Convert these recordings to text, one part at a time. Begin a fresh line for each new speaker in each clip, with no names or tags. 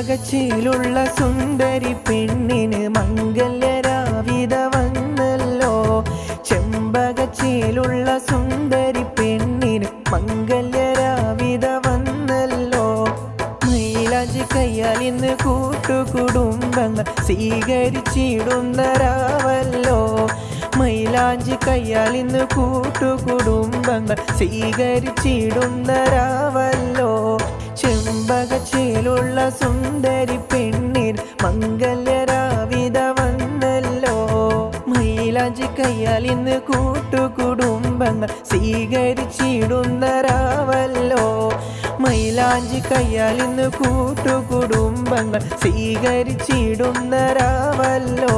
ചെമ്പകച്ചിലുള്ള സുന്ദരി പെണ്ണിന് മംഗല്യരാവിത വന്നല്ലോ. ചെമ്പകച്ചിലുള്ള സുന്ദരി പെണ്ണിന് മംഗല്യരാവിത വന്നല്ലോ. മൈലാഞ്ചി കയ്യാൽ ഇന്ന് കൂട്ടുകുടുംബങ്ങൾ സ്വീകരിച്ചിടുന്ന രാവല്ലോ. മൈലാഞ്ചി കയ്യാൽ ഇന്ന് കൂട്ടുകുടുംബങ്ങൾ സ്വീകരിച്ചിടുന്ന രാവല്ലോ. ചെമ്പകച്ചിലുള്ള സുന്ദരി പെണ്ണിന് മംഗല്യരാവിത വന്നല്ലോ. മൈലാഞ്ചി കയ്യാൽ ഇന്ന് കൂട്ടുകുടുംബങ്ങൾ സ്വീകരിച്ചിടുന്ന രാവല്ലോ. മൈലാഞ്ചി കയ്യാൽ ഇന്ന് കൂട്ടുകുടുംബങ്ങൾ സ്വീകരിച്ചിടുന്ന രാവല്ലോ.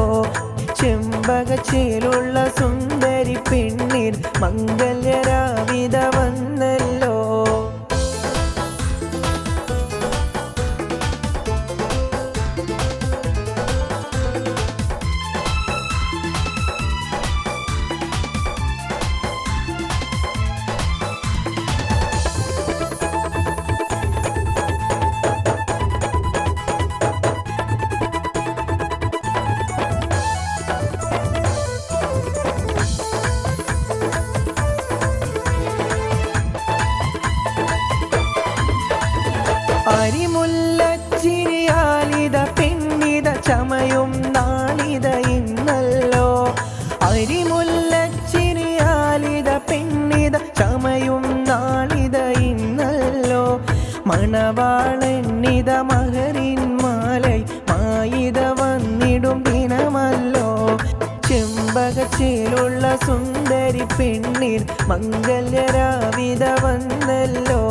ചെമ്പകച്ചിലുള്ള സുന്ദരി പെണ്ണിന് മംഗല്യരാവിത വന്നല്ലോ. അരിമുല്ലച്ചിരിയാലിത പെണ്ണിത ചമയും നാളിത ഇന്നല്ലോ. അരിമുല്ലച്ചിരിയാലിത പെണ്ണിത ചമയും നാളിത ഇന്നല്ലോ. മണവാളന്നിത മഹറിൻ മാലൈ മായിത വന്നിടും ദിനമല്ലോ. ചെമ്പകച്ചിലുള്ള സുന്ദരി പെണ്ണിന് മംഗല്യരാവിത വന്നല്ലോ.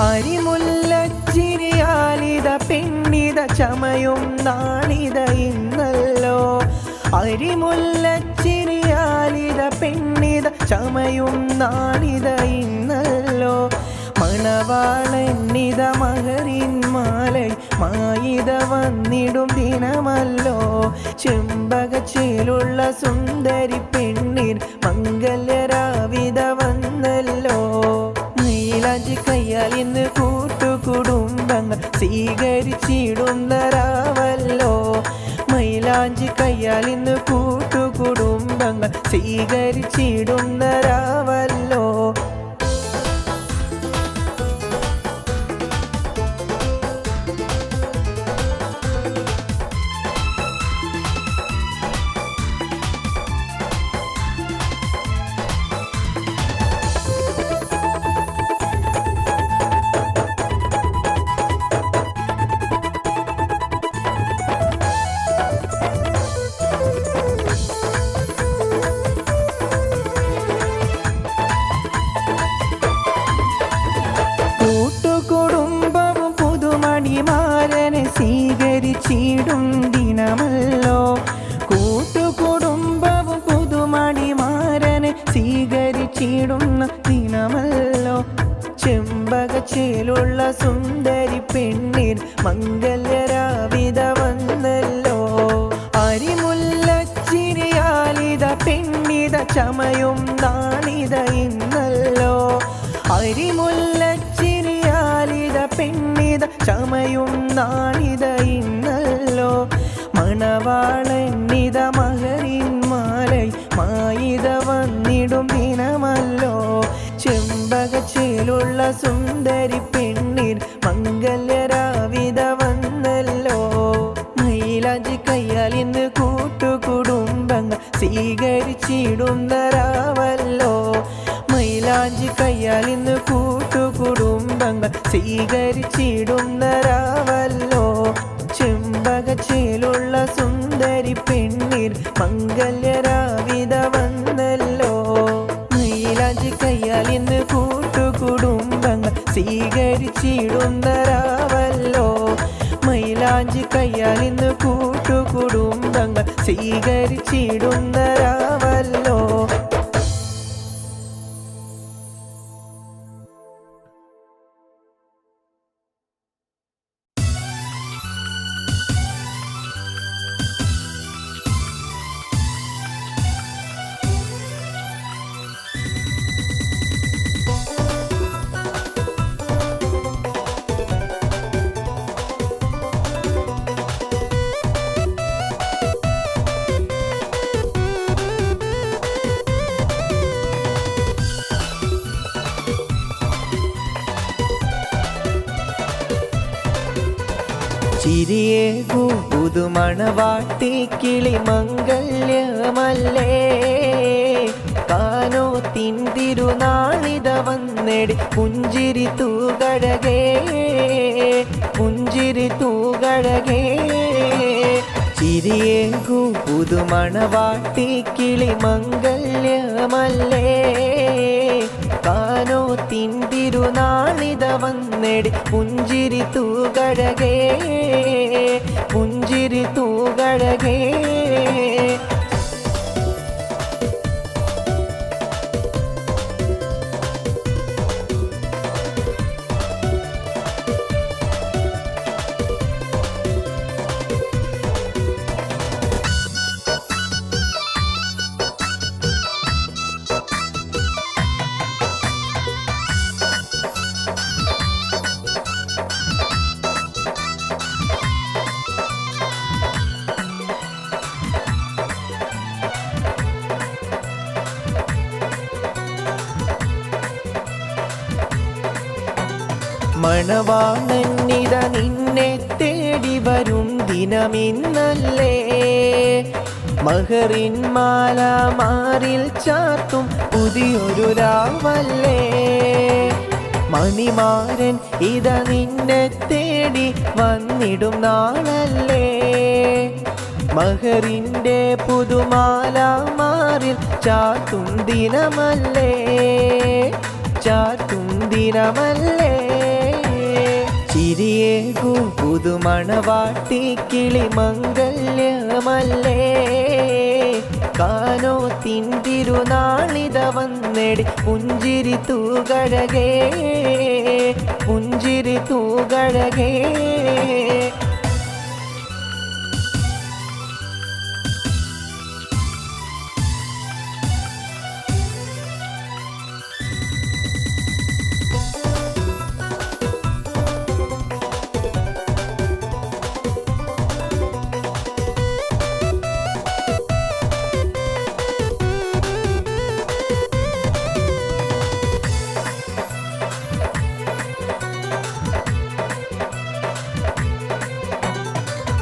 അരിമുല്ലച്ചിരിയാലിത പെണ്ണിത ചമയും നാളിത ഇന്നല്ലോ. അരിമുല്ലച്ചിരിയാലിത പെണ്ണിത ചമയും നാളിത ഇന്നല്ലോ. മണവാളന്നിത മഹറിൻ മാലൈ മായിത വന്നിടും ദിനമല്ലോ. ചെമ്പകച്ചിലുള്ള സുന്ദരി പെണ്ണിന് മംഗല്യരാവിത വന്നല്ലോ. മൈലാഞ്ചി കയ്യാൽ ഇന്ന് കൂട്ടുകുടുംബങ്ങൾ സ്വീകരിച്ചിടുന്ന രാവല്ലോ. മൈലാഞ്ചി കയ്യാൽ ഇന്ന് കൂട്ടുകുടുംബങ്ങൾ സ്വീകരിച്ചിടുന്ന രാവല്ലോ. കൂട്ടുകുടുംബവും പുതുമണിമാരനെ സ്വീകരിച്ചിടും ദിനമല്ലോ. കൂട്ടുകുടുംബവും പുതുമണിമാരനെ സ്വീകരിച്ചിടുന്ന ദിനമല്ലോ. ചെമ്പകച്ചിലുള്ള സുന്ദരി പെണ്ണിന് മംഗല്യരാവിത വന്നല്ലോ. അരിമുല്ലച്ചിരിയാലിത പെണ്ണിത ചമയും നാളിത ഇന്നല്ലോ. അരിമുല്ലച്ചിരിയാലിത പെണ്ണിത ചമയും നാളിത ഇന്നല്ലോ. മണവാളന്നിത മഹറിൻ മാലൈ മായിത വന്നിടും ദിനമല്ലോ. ചെമ്പകച്ചിലുള്ള സുന്ദരി പെണ്ണിന് മംഗല്യരാവിത വന്നല്ലോ. മൈലാഞ്ചി കയ്യാൽ ഇന്ന് കൂട്ടുകുടുംബങ്ങൾ സ്വീകരിച്ചിടുന്ന രാവല്ലോ. മൈലാഞ്ചി കയ്യാൽ ഇന്ന് കൂട്ടുകുടുംബങ്ങൾ സ്വീകരിച്ചിടുന്ന രാവല്ലോ. ചെമ്പകച്ചിലുള്ള സുന്ദരി പെണ്ണിന് മംഗല്യരാവിത വന്നല്ലോ. മൈലാഞ്ചി കയ്യാൽ ഇന്ന് കൂട്ടുകുടുംബങ്ങൾ സ്വീകരിച്ചിടുന്ന രാവല്ലോ. മൈലാഞ്ചി കയ്യാൽ ഇന്ന് കൂട്ടുകുടുംബങ്ങൾ സ്വീകരിച്ചിടുന്ന രാവല്ലോ. ചിരിയേകൂ പുതുമണവാട്ടി കിളി മംഗല്യമല്ലേ കാനോത്തിൻ തിരുനാളിത വന്നെടി പുഞ്ചിരി തൂകഴകേ പുഞ്ചിരി തൂകഴകേ ചിരിയേകൂ പുതുമണവാട്ടി കിളി മംഗല്യമല്ലേ കാനോത്തിൻ തിരുനാളിത വന്നെടി പുഞ്ചിരി തൂകഴകേ പുഞ്ചിരി തൂകഴകേ മണവാളന്നിത നിന്നെ തേടി വരും ദിനമിന്നല്ലേ മഹറിൻ മാല മാറിൽ ചാർത്തും പുതിയൊരു രാവല്ലേ മണിമാരൻ ഇത നിന്നെ തേടി വന്നിടും നാളല്ലേ മഹറിൻ്റെ പുതുമാല മാറിൽ ചാർത്തും ദിനമല്ലേ ചാർത്തും ദിനമല്ലേ ചിരിയേകൂ പുതുമണവാട്ടി കിളി മംഗല്യമല്ലേ കാനോത്തിൻ തിരുനാളിത വന്നെടി പുഞ്ചിരി തൂകഴകേ പുഞ്ചിരി തൂകഴകേ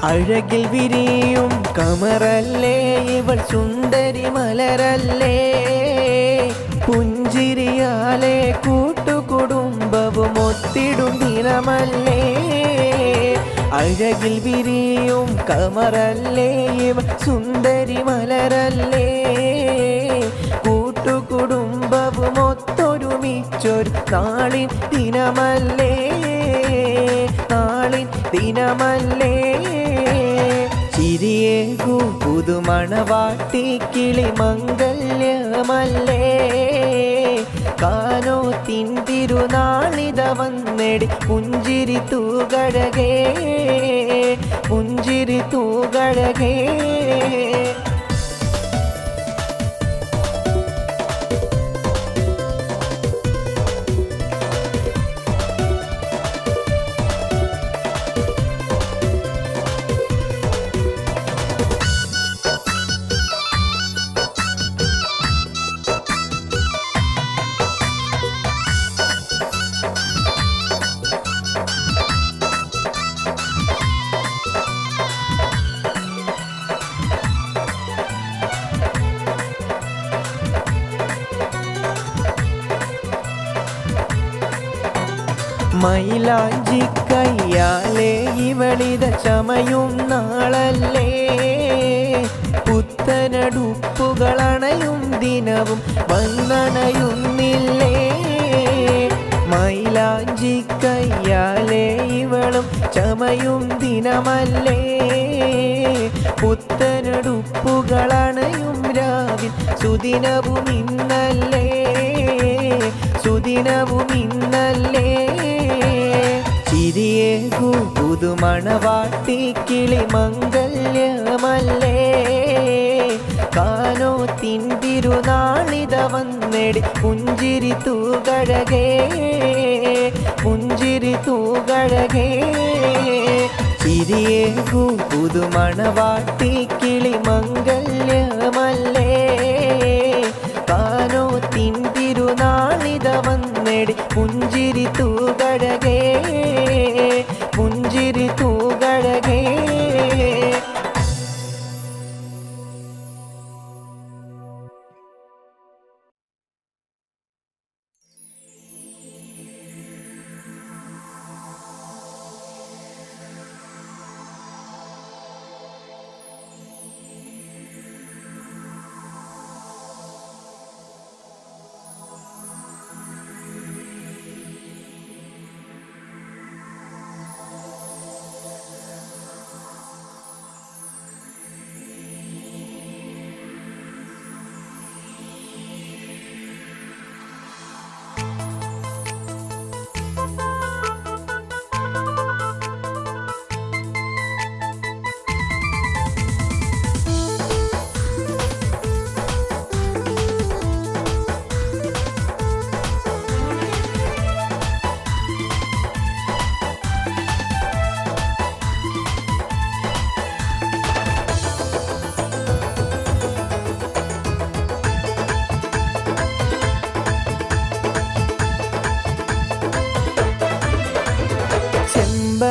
അഴകിൽ വിരിയും കമറല്ലേ ഇവൾ സുന്ദരി മലരല്ലേ പുഞ്ചിരിയാലെ കൂട്ടുകുടുംബവും ഒത്തിടും ദിനമല്ലേ അഴകിൽ വിരിയും കമറല്ലേ ഇവൾ സുന്ദരി മലരല്ലേ കൂട്ടുകുടുംബവും ഒത്തൊരുമിച്ചൊരു നാളിൻ ദിനമല്ലേ നാളിൻ ദിനമല്ലേ ചിരിയേകൂ പുതുമണവാട്ടി കിളി മംഗല്യമല്ലേ കാനോത്തിൻ തിരുനാളിത വന്നെടി പുഞ്ചിരി തൂകഴകേ പുഞ്ചിരി തൂകഴകേ മൈലാഞ്ചി കയ്യാലേ ഇവളിത ചമയും നാളല്ലേ പുത്തനടുപ്പുകളണയും ദിനവും വന്നണയുന്നില്ലേ മൈലാഞ്ചി കയ്യാലേ ഇവളും ചമയും ദിനമല്ലേ പുത്തനടുപ്പുകളണയും രാവിൽ സുദിനവും ഇന്നല്ലേ സുദിനവും ഇന്നല്ലേ ചിരിയേകൂ പുതുമണവാട്ടി കിളി മംഗല്യമല്ലേ കാനോത്തിൻ തിരുനാളിത വന്നെടി പുഞ്ചിരി തൂകഴകേ പുഞ്ചിരി തൂകഴകേ ചിരിയേകൂ പുതുമണവാട്ടി കിളി മംഗല്യമല്ലേ കാനോത്തിൻ തിരുനാളിത വന്നെടി പുഞ്ചിരി തൂകഴകേ പുഞ്ചിരി തൂകഴകേ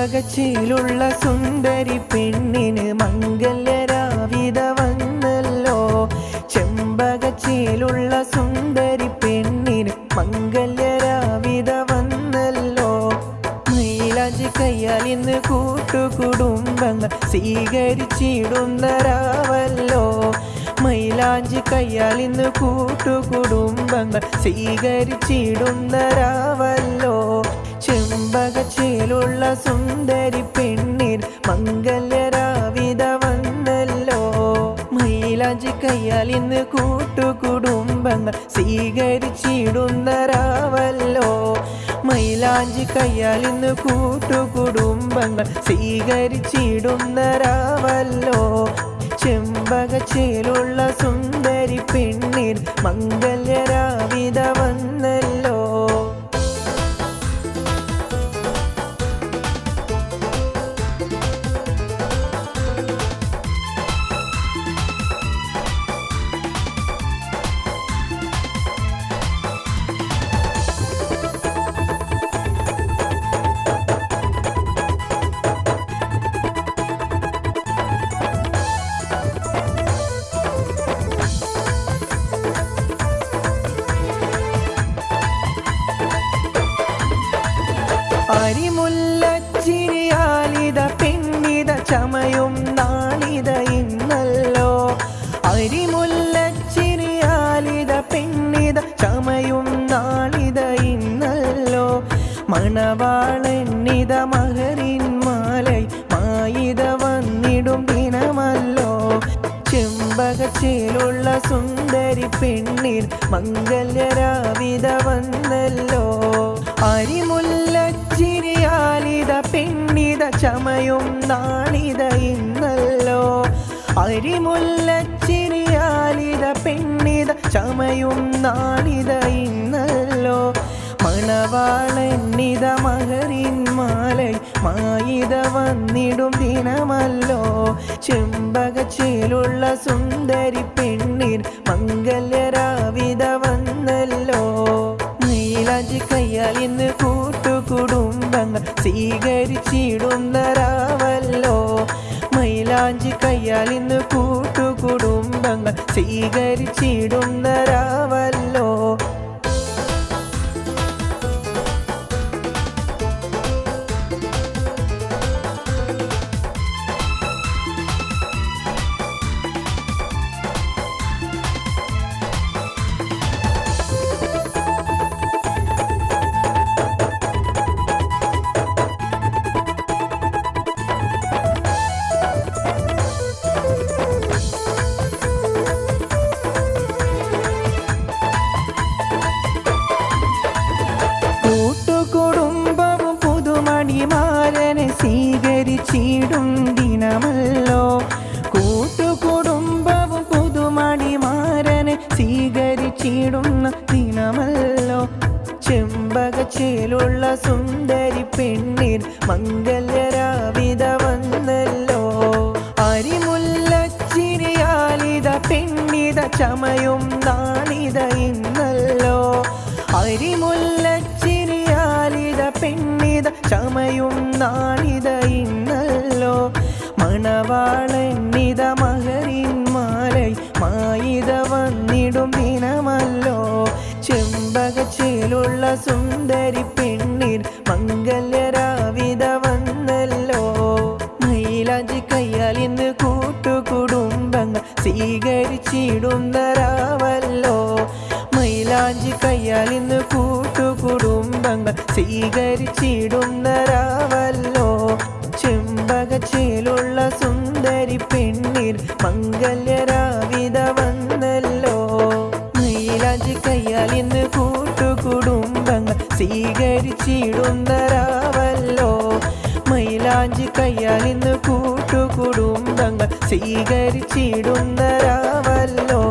ചെമ്പകച്ചിലുള്ള സുന്ദരി പെണ്ണിന് മംഗല്യരാവിത വന്നല്ലോ. ചെമ്പകച്ചിലുള്ള സുന്ദരി പെണ്ണിന് മംഗല്യരാവിത വന്നല്ലോ. മൈലാഞ്ചി കയ്യാൽ ഇന്ന് കൂട്ടുകുടുംബങ്ങൾ സ്വീകരിച്ചിടുന്ന രാവല്ലോ. മൈലാഞ്ചി കയ്യാൽ ഇന്ന് കൂട്ടുകുടുംബങ്ങൾ സ്വീകരിച്ചിടുന്ന രാവല്ലോ. ചെമ്പകച്ചിലുള്ള സുന്ദരി പെണ്ണിൻ മംഗല്യരാവിത വന്നല്ലോ. മൈലാഞ്ചി കയ്യാൽ ഇന്ന് കൂട്ടുകുടുംബങ്ങൾ സ്വീകരിച്ചിടുന്ന രാവല്ലോ. മൈലാഞ്ചി കയ്യാൽ ഇന്ന് കൂട്ടുകുടുംബങ്ങൾ സ്വീകരിച്ചിടുന്ന രാവല്ലോ. ചെമ്പകച്ചിലുള്ള സുന്ദരി പെണ്ണിൻ മംഗല്യരാവിത വന്നല്ലോ. അരിമുല്ലച്ചിരിയാലിത പെണ്ണിത ചമയും നാളിത ഇന്നല്ലോ. അരിമുല്ലച്ചിരിയാലിത പെണ്ണിത ചമയും നാളിത ഇന്നല്ലോ. മണവാളന്നിത മഹറിൻ മാലൈ മായിത വന്നിടും ദിനമല്ലോ. ചെമ്പകച്ചിലുള്ള സുന്ദരി പെണ്ണിൻ മംഗല്യരാവിത വന്നല്ലോ. അരിമുല്ലച്ചിരിയാലിത പെണ്ണിത ചമയും നാളിത ഇന്നല്ലോ. അരിമുല്ലച്ചിരിയാലിത പെണ്ണിത ചമയും നാളിത ഇന്നല്ലോ. മണവാളന്നിത മഹറിൻ മാലൈ മായിത വന്നിടും ദിനമല്ലോ. ചെമ്പകച്ചിലുള്ള സുന്ദരി പെണ്ണിൻ മംഗല്യരാവിത വന്നല്ലോ. മൈലാഞ്ചി കയ്യാൽ ഇന്ന് കൂട്ടുകുടുംബങ്ങൾ സ്വീകരിച്ചിടുന്ന രാവല്ലോ. മൈലാഞ്ചി കയ്യാൽ ഇന്ന് കൂട്ടുകുടുംബങ്ങൾ സ്വീകരിച്ചിടുന്ന രാവല്ലോ. കൂട്ടുകുടുംബവും പുതുമണിമാരനെ സ്വീകരിച്ചിടും ദിനമല്ലോ. കൂട്ടുകുടുംബവും പുതുമണിമാരനെ സ്വീകരിച്ചിടുന്ന ദിനമല്ലോ. ചെമ്പകച്ചിലുള്ള സുന്ദരി പെണ്ണിൻ മംഗല്യരാവിത വന്നല്ലോ. അരിമുല്ലച്ചിരിയാലിത പെണ്ണിത ചമയും നാളിത ഇന്നല്ലോ. അരിമുല്ലച്ചിരിയാലിത പെണ്ണിത ചമയും നാളിത ഇന്നല്ലോ. മണവാളന്നിത മഹറിൻ മാലൈ മായിത വന്നിടും ദിനമല്ലോ. ചെമ്പകച്ചിലുള്ള സുന്ദരി പെണ്ണിൻ മംഗല്യരാവിത വന്നല്ലോ. മൈലാഞ്ചി കയ്യാൽ ഇന്ന് കൂട്ടുകുടുംബങ്ങൾ സ്വീകരിച്ചിടുന്ന രാവല്ലോ. മൈലാഞ്ചി കയ്യാൽ ഇന്ന് കൂട്ടുകുടുംബങ്ങൾ സ്വീകരിച്ചിടുന്ന രാവല്ലോ. ചെമ്പകച്ചിലുള്ള സുന്ദരി പെണ്ണിൻ മംഗല്യരാവിത വന്നല്ലോ. മൈലാഞ്ചി കയ്യാൽ ഇന്ന് കൂട്ടുകുടുംബങ്ങൾ സ്വീകരിച്ചിടുന്ന രാവല്ലോ. മൈലാഞ്ചി കയ്യാൽ ഇന്ന് കൂട്ടുകുടുംബങ്ങൾ സ്വീകരിച്ചിടുന്ന രാവല്ലോ.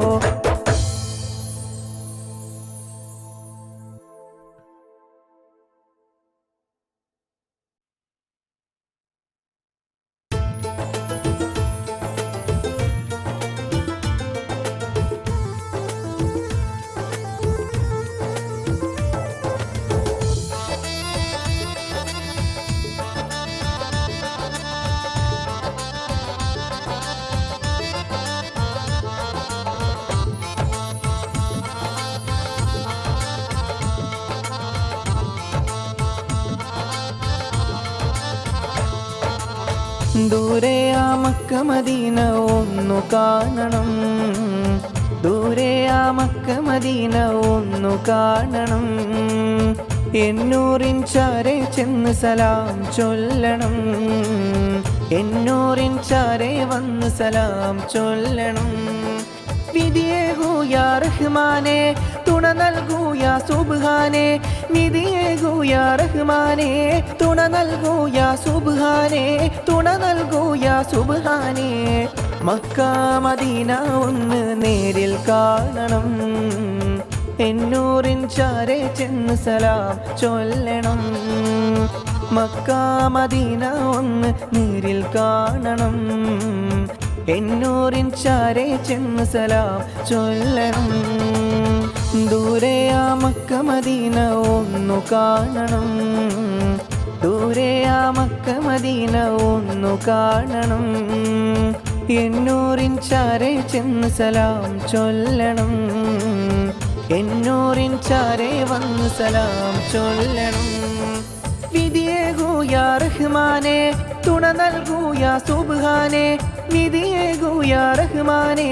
ദൂരെ ആ മക്ക മദീന ഒന്നു കാണണം, ദൂരെ ആ മക്ക മദീന ഒന്നു കാണണം. എന്നൂറിൻ ചാരെ ചെന്ന് സലാം ചൊല്ലണം, എന്നൂറിൻ ചാരെ വന്ന് സലാം ചൊല്ലണം. വിധിയേകൂ യാ റഹ്മാനെ, തുണ നൽകൂ യാ സുബ്ഹാനെ. വിധിയേകൂ യാ റഹ്മാനെ, തുണ നൽകൂ യാ സുബ്ഹാനെ, തുണ നൽകൂ യാ സുബ്ഹാനെ. മക്ക മദീന ഒന്ന് നേരിൽ കാണണം, എന്നൂറിൻ ചാരെ ചെന്ന് സലാം ചൊല്ലണം. മക്ക മദീന ഒന്ന് നേരിൽ കാണണം, എന്നൂറിൻ ചാരെ ചെന്ന് സലാം ചൊല്ലണം. ദൂരെ ആ മക്ക മദീന ഒന്നു കാണണം, ദൂരെ ആ മക്ക മദീന ഒന്നു കാണണം. എന്നൂറിൻ ചാരെ ചെന്ന് സലാം ചൊല്ലണം, എന്നൂറിൻ ചാരെ വന്ന് സലാം ചൊല്ലണം. വിധിയേകൂ യാ റഹ്മാനെ, തുണ നൽകൂ യാ സുബ്ഹാനെ. വിധിയേകൂ യാ റഹ്മാനെ,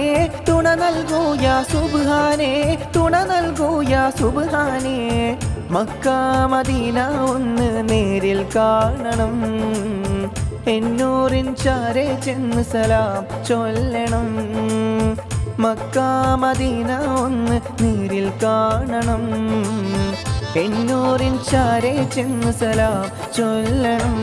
തുണ നൽകൂ യാ സുബ്ഹാനെ, തുണ നൽകൂ യാ സുബ്ഹാനെ. മക്ക മദീന ഒന്ന് നേരിൽ കാണണം, എന്നൂറിൻ ചാരെ ചെന്ന് സലാം ചൊല്ലണം. മക്ക മദീന ഒന്ന് നേരിൽ കാണണം, എന്നൂറിൻ ചാരെ ചെന്ന് സലാം ചൊല്ലണം.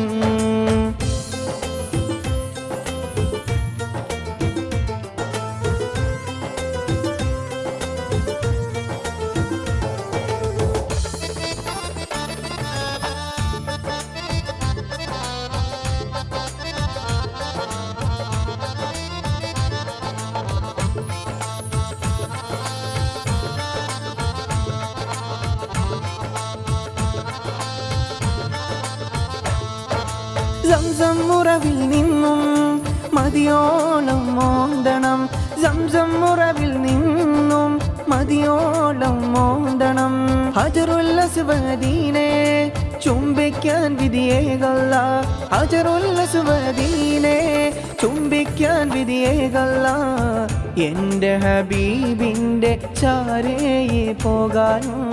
സംസം ഉറവിൽ നിന്നും മതിയോളം മോന്തണം, സംസം ഉറവിൽ നിന്നും മതിയോളം മോന്തണം. ഹജറുൽ അസ്വദീനെ ചുംബിക്കാൻ വിധിയേകല്ല, ഹജറുൽ അസ്വദീനെ ചുംബിക്കാൻ വിധിയേകല്ല. എൻ്റെ ഹബീബിൻ്റെ ചാരേ പോകാനും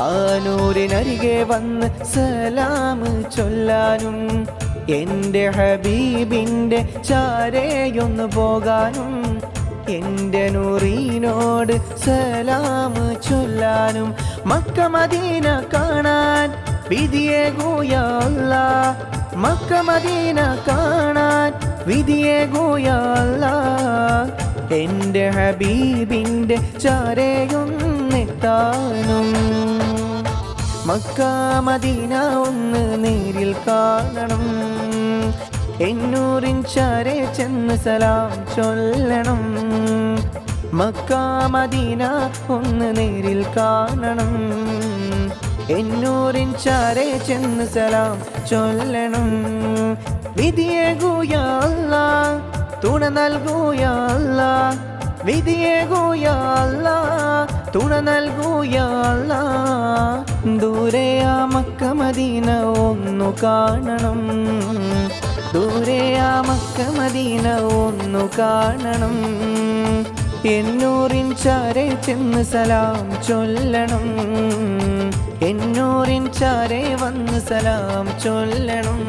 ആ നൂറിനരികെ വന്ന് സലാം ചൊല്ലാനും, എൻ്റെ ഹബീബിൻ്റെ ചാരയൊന്നു പോകാനും, എൻ്റെ നൂറിനോട് സലാം ചൊല്ലാനും. മക്ക മദീന കാണാൻ വിധിയേകൂ യാ അല്ലാഹ്, മക്ക മദീന കാണാൻ വിധിയേകൂ യാ അല്ലാഹ്. എൻ്റെ ഹബീബിൻ്റെ ചാരയൊന്നെത്താനും മക്ക മദീന ഒന്ന് നേരിൽ കാണണം, എന്നൂറിൻ ചാരെ ചെന്ന് സലാം ചൊല്ലണം. മക്ക മദീന ഒന്ന് നേരിൽ കാണണം, എന്നൂറിൻ ചാരെ ചെന്ന് സലാം ചൊല്ലണം. വിധിയേകൂ യാ അല്ലാഹ്, തുണ നൽകൂ യാ അല്ലാഹ്. വിധിയേകൂ യാ അല്ലാഹ്, തുണ നൽകൂ യാ അല്ലാഹ്. ദൂരെ ആ മക്ക മദീന ഒന്നു കാണണം, ദൂരെ ആ മക്ക മദീന ഒന്നു കാണണം. എന്നൂറിൻ ചാരെ ചെന്ന് സലാം ചൊല്ലണം, എന്നൂറിൻ ചാരെ വന്ന് സലാം ചൊല്ലണം.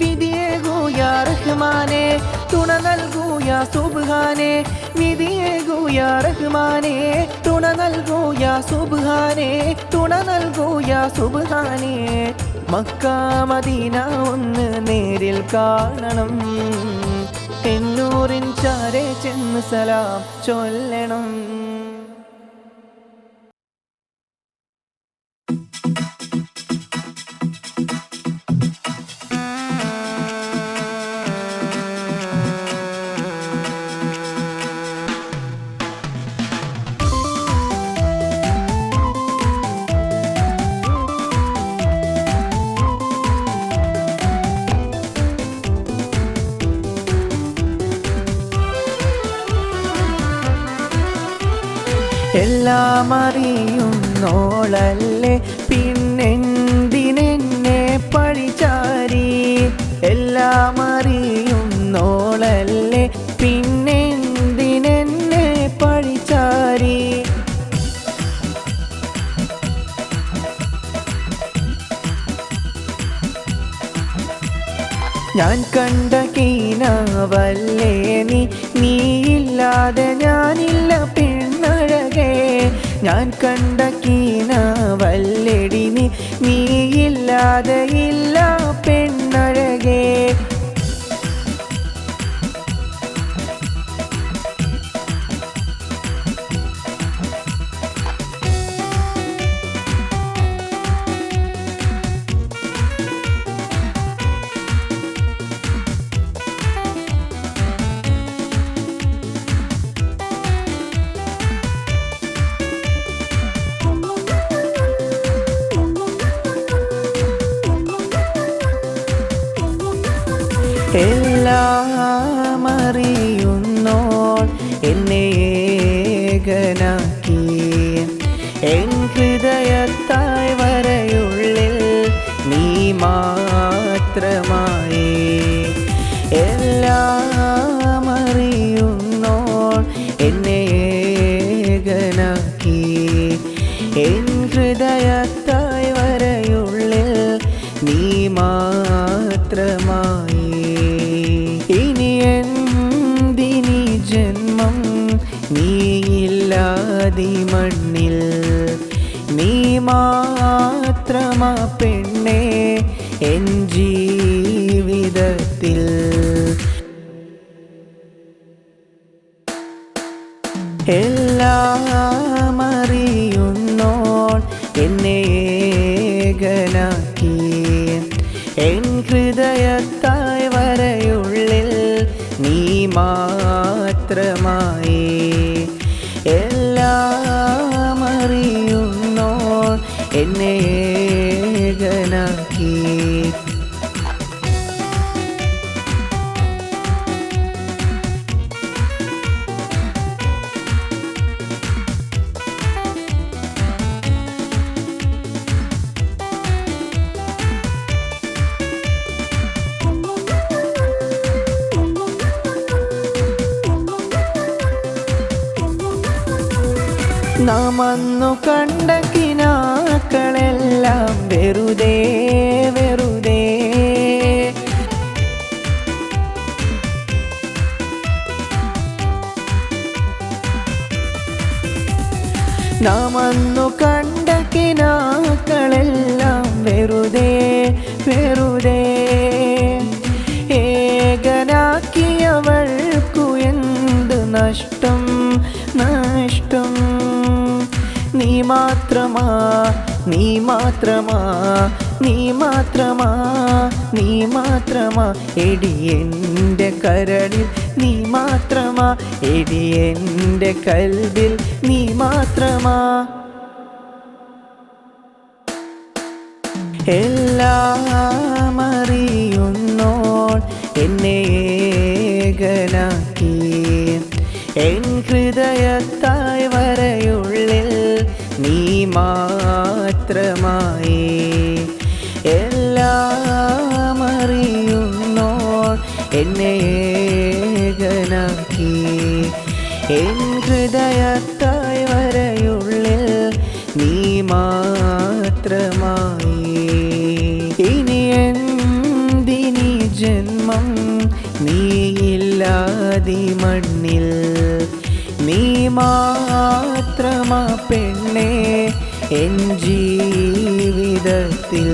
വിധിയേകൂ യാ റഹ്മാനെ, തുണ നൽകൂ യാ സുബ്ഹാനെ. വിധിയേകൂ യാ റഹ്മാനെ, തുണ നൽകൂ യാ സുബ്ഹാനെ, തുണ നൽകൂ യാ സുബ്ഹാനെ. മക്ക മദീന ഒന്ന് നേരിൽ കാണണം, എന്നൂറിൻ ചാരെ ചെന്ന് സലാം ചൊല്ലണം. എല്ലാം അറിയുന്നോളല്ലേ പിന്നെന്തിനെന്നെ പഴിചാരി, എല്ലാം അറിയ ഞാൻ കണ്ട കീനാവല്ലേ നീയില്ലാതെ ഞാനില്ല പെണ്ണഴകേ. ഞാൻ കണ്ട കീനാവല്ലെടി നീയില്ലാതെ ഇല്ല പെണ്ണഴകേ. എല്ലാം അറിയുന്നോൾ എന്നെ ഏകനാക്കി എൻ ഹൃദയത്തായ് വരയുള്ളിൽ നീ മാത്രമായി. എല്ലാം അറിയുന്നോൾ എന്നെ ഏകനാക്കി എൻ ഹൃദയത്തായ് വരയുള്ളിൽ നീ മാത്രമായി. ഇനി എന്തിനി ജന്മം നീയില്ലാതി മണ്ണിൽ നീ മാത്രമാ പെണ്ണേ എൻ ജീവിതത്തിൽ. എല്ലാം അറിയുന്നോൾ എന്നെ ഏകനാക്കി എൻ ഹൃദയത്തായ് വരയുള്ളിൽ നീ മാത്രമായി. എല്ലാം അറിയുന്നോൾ എന്നെ ഏകനാക്കി. നാം അന്നു കണ്ട കിനാക്കളെല്ലാം വെറുതെ വെറുതെ. നാം അന്നു കണ്ട കിനാക്കളെല്ലാം വെറുതെ വെറുതെ. ഏകനാക്കിയവൾക്കു എന്ത് നഷ്ടം നഷ്ടം. നീ മാത്രമാ നീ മാത്രമാ നീ മാത്രമാ നീ മാത്രമാ എടി എൻ്റെ കരളിൽ നീ മാത്രമാ എടി എൻ്റെ കൽബിൽ നീ മാത്രമാ. എല്ലാം അറിയുന്നോൾ എന്നെ ഏകനാക്കി എൻ ഹൃദയത്തായ് വരയുള്ളിൽ നീ മാത്രമായി. എല്ലാം അറിയുന്നോൾ എന്നെ ഏകനാക്കി എൻ ഹൃദയത്തായ് വരയുള്ളിൽ നീ മാത്രമായി. ഇനി എന്തിനി ജന്മം നീയില്ലാതി മണ്ണിൽ നീ മാത്രമാ പെണ്ണേ എൻ ജീവിതത്തിൽ.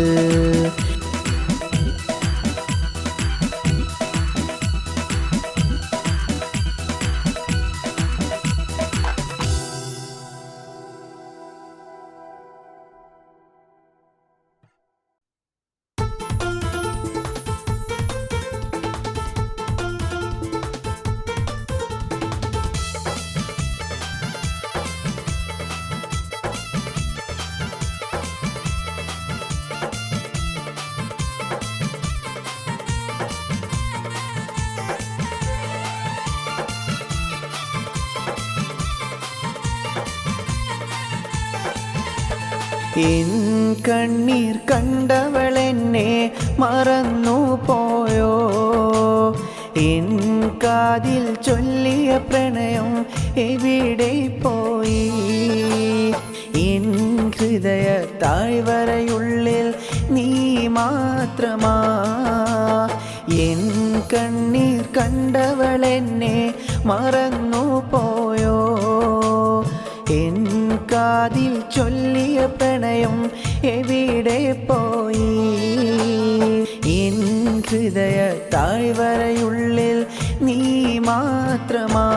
എൻ കണ്ണീർ കണ്ടവളെന്നെ മറന്നു പോയോ? എൻ കാതിൽ ചൊല്ലിയ പ്രണയം എവിടെ പോയി? എൻ ഹൃദയ താഴ്വരയുള്ളിൽ നീ മാത്രമാ, എൻ കണ്ണീർ കണ്ടവളെന്നെ മറന്നു പോയോ? എൻ കാതിൽ ചൊല്ലിയ പ്രണയം എവിടെ പോയി? എൻ ഹൃദയ താഴ്വരയുള്ളിൽ നീ മാത്രമാ.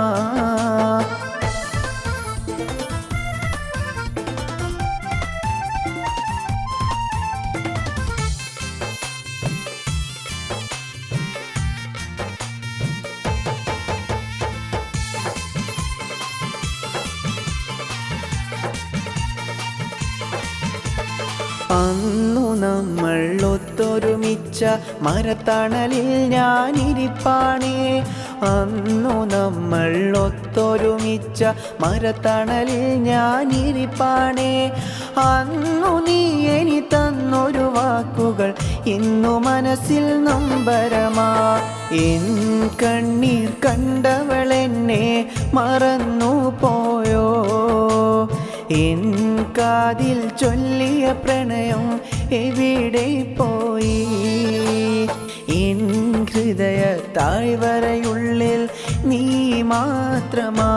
അന്നു നമ്മൾ ഒത്തൊരുമിച്ച മരത്തണലിൽ ഞാനിരിപ്പാണേ. അന്നു നമ്മൾ ഒത്തൊരുമിച്ച മരത്തണലിൽ ഞാനിരിപ്പാണേ. അന്നു നീ എനി തന്നൊരു വാക്കുകൾ ഇന്നു മനസ്സിൽ നൊമ്പരമാ. എൻ കണ്ണീർ കണ്ടവളെന്നെ മറന്നു പോയോ? എൻ കാതിൽ ചൊല്ലിയ പ്രണയം എവിടെ പോയി? എൻ ഹൃദയ താഴ്വരയുള്ളിൽ നീ മാത്രമാ.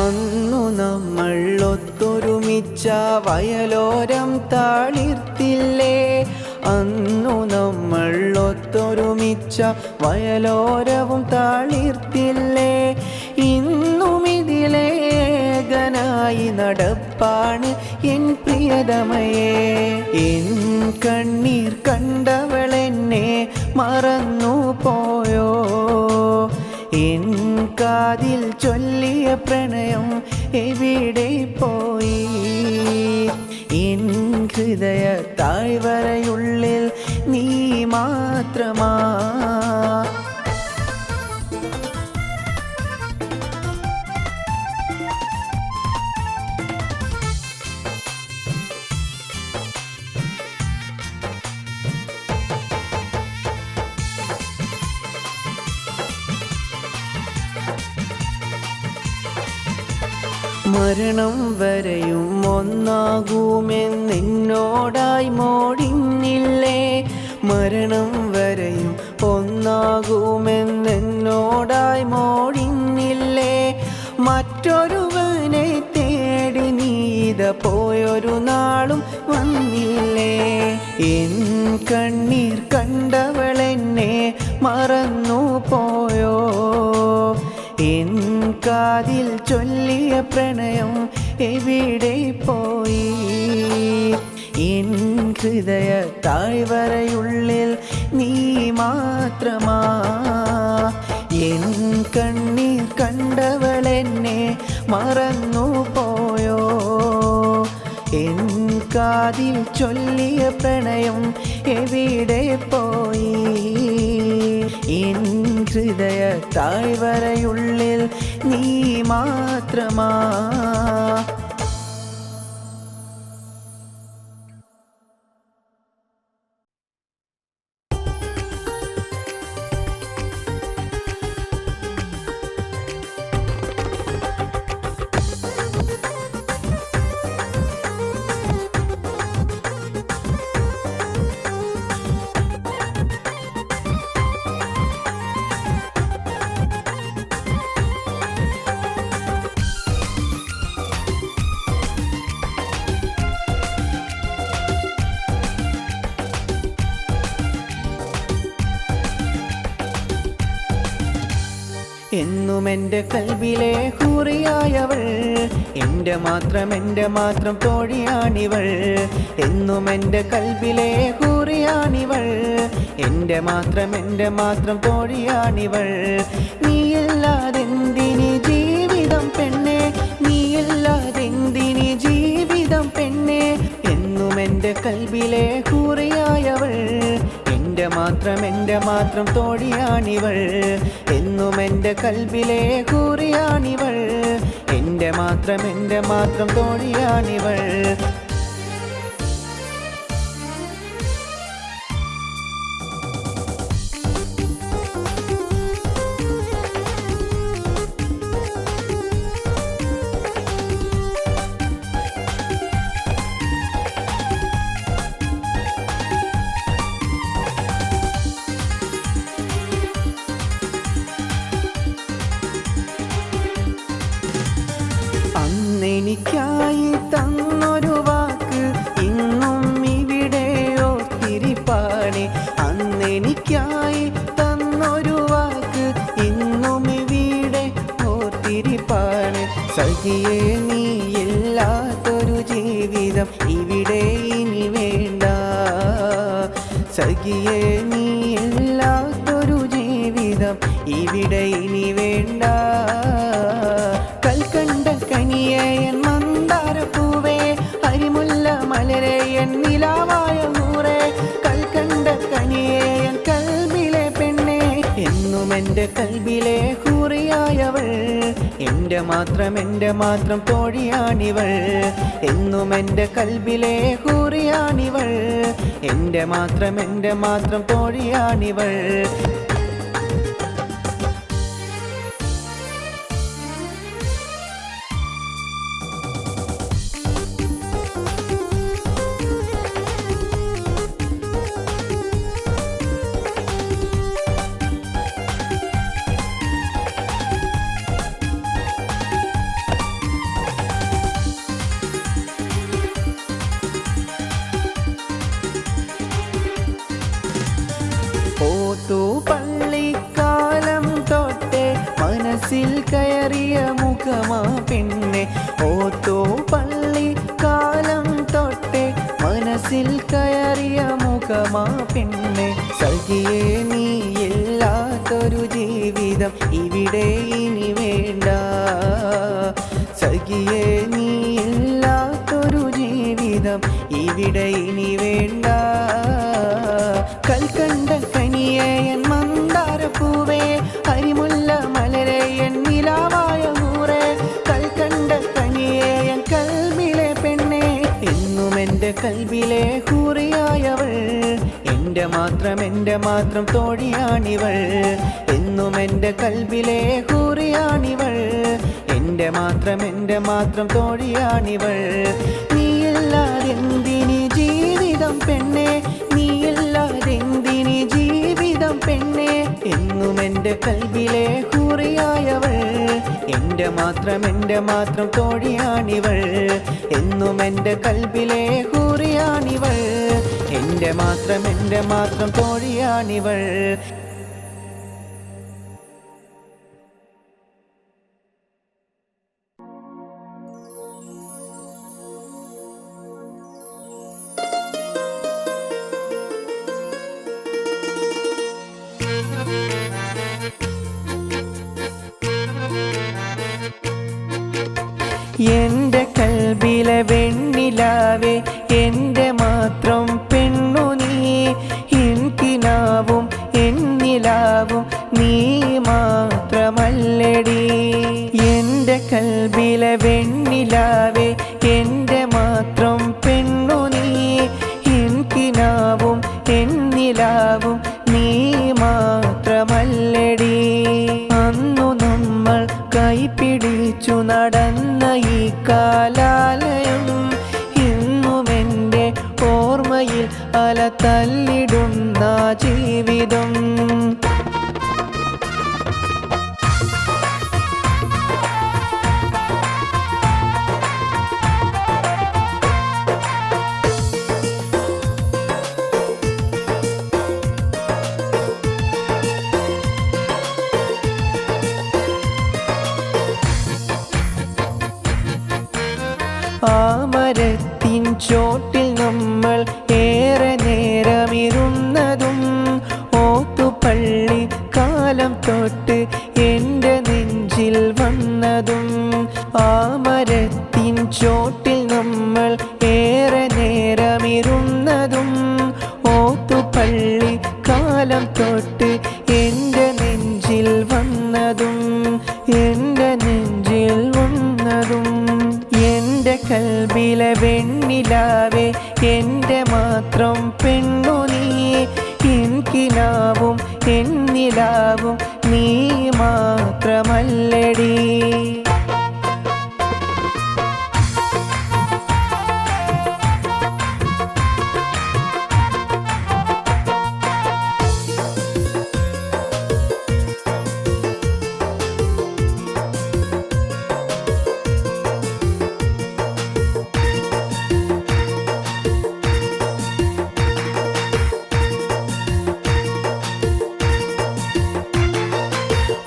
അന്നു നമ്മൾ ഒത്തൊരുമിച്ച വയലോരം താളിർത്തില്ലേ? അന്നു നമ്മൾ ഒത്തൊരുമിച്ച വയലോരവും താളിർത്തില്ലേ? ഇന്നും ഇതിലേകനായി നടപ്പാണ് എൻ പ്രിയതമയെ. എൻ കണ്ണീർ കണ്ടവളെന്നെ മറന്നു പോയോ? എൻ കാതിൽ ചൊല്ലിയ പ്രണയം എവിടെ പോയി? എൻ ഹൃദയ താഴ്വരയുള്ളിൽ നീ മാത്രമാ. മരണം വരെയും ഒന്നാകുമെന്നോടായി മോടിന്നില്ലേ? മരണം വരെയും ഒന്നാകുമെന്നോടായി മോടിന്നില്ലേ? മറ്റൊരുവനെ തേടി നീത പോയൊരു നാളും വന്നില്ലേ? എൻ കണ്ണീർ കണ്ടവളെന്നെ മറന്നു പോയോ? എൻ കാതിൽ ചൊല്ലിയ പ്രണയം എവിടെ പോയി? എൻ ഹൃദയ താഴ്വരയുള്ളിൽ നീ മാത്രമാ. എൻ കണ്ണീർ കണ്ടവളെന്നെ മറന്നു പോയോ? എൻ കാതിൽ ചൊല്ലിയ പ്രണയം എവിടെ പോയി? എൻ ഹൃദയ താഴ്വരയുള്ളിൽ നീ മാത്രമാ. എന്നും എൻ്റെ കൽബിലെ ഹൂറിയായവൾ, എൻ്റെ മാത്രം തോഴിയാണിവൾ. എന്നും എൻ്റെ കൽബിലെ ഹൂറിയാണിവൾ, എൻ്റെ മാത്രം തോഴിയാണിവൾ. നീയില്ലാതെന്തിനി ജീവിതം പെണ്ണെ, നീയില്ലാതെന്തിനി ജീവിതം പെണ്ണെ. എന്നും എൻ്റെ കൽബിലെ ഹൂറിയായവൾ, എൻ്റെ മാത്രം തോഴിയാണിവൾ. എന്നും എൻ്റെ കൽബിലെ ഹൂറിയാണിവൾ. എൻ്റെ മാത്രം തോഴിയാണിവൾ. അന്നെനിക്കായി തന്നൊരു വാക്ക് ഇന്നും ഇവിടെ ഓർത്തിരിപ്പാണ്. അന്നെനിക്കായി തന്നൊരു വാക്ക് ഇന്നും ഇവിടെ ഓർത്തിരിപ്പാണ്. സഖിയേ നീയില്ലാത്തൊരു ജീവിതം ഇവിടെ ഇനി വേണ്ട. സഖിയേ നീയില്ലാത്തൊരു ജീവിതം ഇവിടെ ഇനി വേണ്ട. കൽക്കണ്ട കനിയേയൻ മന്ദാരപ്പൂവേ, അരിമുല്ല മലരേയൻ നിലാവായ നൂറേ. കൽക്കണ്ട കനിയേയൻ കൽബിലെ പെണ്ണേ, എന്നും എൻ്റെ കൽബിലെ ഹൂറിയായവൾ. എൻ്റെ മാത്രം തോഴിയാണിവൾ. എന്നും എൻ്റെ കൽബിലെ ഹൂറിയാണിവൾ. എൻ്റെ മാത്രം തോഴിയാണിവൾ. പള്ളിക്കാലം തൊട്ടേ മനസ്സിൽ കയറിയ മുഖമാ പെണ്ണെ. ഓത്തോ പള്ളിക്കാലം തൊട്ടേ മനസ്സിൽ കയറിയ മുഖമാ പെണ്ണെ. സഖിയേ നീയില്ലാത്തൊരു ജീവിതം ഇവിടെ ഇനി വേണ്ട. സഖിയേ നീയില്ലാത്തൊരു ജീവിതം ഇവിടെ ഇനി വേണ്ട. കൽക്കണ്ട കനിയേയൻ മന്ദാരപ്പൂവേ, അരിമുല്ല മലരേയൻ നിലാവായ നൂറേ. കൽക്കണ്ട കനിയേയൻ കൽബിലെ പെണ്ണേ, എന്നും എൻ്റെ കൽബിലെ ഹൂറിയായവൾ. എൻ്റെ മാത്രം തോഴിയാണിവൾ. എന്നും എൻ്റെ കൽബിലെ ഹൂറിയാണിവൾ. എൻ്റെ മാത്രം തോഴിയാണിവൾ. നീയില്ലാതെന്തിനി ജീവിതം പെണ്ണേ, നീയില്ലാതെന്തിനി ജീവിതം പെണ്ണേ. എന്നും എൻ്റെ കൽബിലെ ഹൂറിയായവൾ. എൻ്റെ മാത്രം തോഴിയാണിവൾ. എന്നും എൻ്റെ കൽബിലെ ഹൂറിയാണിവൾ. എൻ്റെ മാത്രം തോഴിയാണിവൾ. എൻ്റെ കൽബിലെ വെണ്ണിലാവേ, എൻ്റെ മാത്രം പെണ്ണു നീ. എനിക്കിനാവും എന്നിലാവും നീ മാത്രമല്ലടി. എൻ്റെ കൽബിലെ വെണ്ണിലാവേ, എൻ്റെ മാത്രം പെണ്ണു നീ. എനിക്കിനാവും എന്നിലാവും നീ മാത്രമല്ലടി. അന്നു നമ്മൾ കൈപിടിച്ചു നടന്ന ഈ കാലാലയം ഇന്നും എൻ്റെ ഓർമ്മയിൽ അല തല്ലിടുന്ന ജീവിതം. ആ മരത്തിൻ ചോട്ടിൽ നമ്മൾ ഏറെ നേരമിരുന്നതും ഓത്തുപള്ളി കാലം തൊട്ട് എൻ്റെ നെഞ്ചിൽ വന്നതും. ആ മരത്തിൻ ചോട്ടിൽ നമ്മൾ ഏറെ നേരമിരുന്നതും ഓത്തുപള്ളി കാലം തൊട്ട് എൻ്റെ നെഞ്ചിൽ വന്നതും എൻ്റെ നെഞ്ചിൽ വന്നതും എൻ്റെ കൽബിലെ വെണ്ണിലാവേ എൻ്റെ മാത്രം പെണ്ണു നീ എനിക്കിനാവും എന്നിലാവും നീ മാത്രമല്ലടി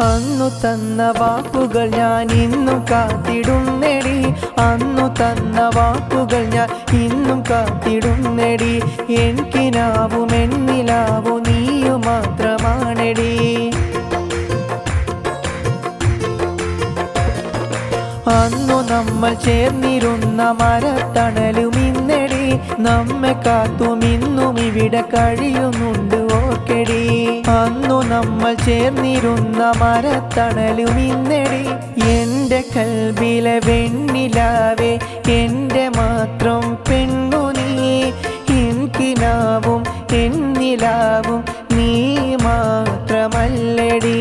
അന്നു തന്ന വാക്കുകൾ ഞാൻ ഇന്നും കാത്തിടുന്നെടി അന്നു തന്ന വാക്കുകൾ ഞാൻ ഇന്നും കാത്തിടുന്നെടി എനിക്കിനാവും എന്നിലാവും നീയു മാത്രമാണെടി അന്നു നമ്മൾ ചേർന്നിരുന്ന മരത്തണലും ഇന്നടി നമ്മെ കാത്തും ഇന്നും ഇവിടെ കഴിയുന്നുണ്ട് ഓർക്കെടി അന്നു നമ്മൾ ചേർന്നിരുന്ന മരത്തണലും ഇന്നടി എൻ്റെ കൽബിലെ വെണ്ണിലാവേ എൻ്റെ മാത്രം പെണ്ണു നീ എനിക്കിനാവും എന്നിലാവും നീ മാത്രമല്ലടി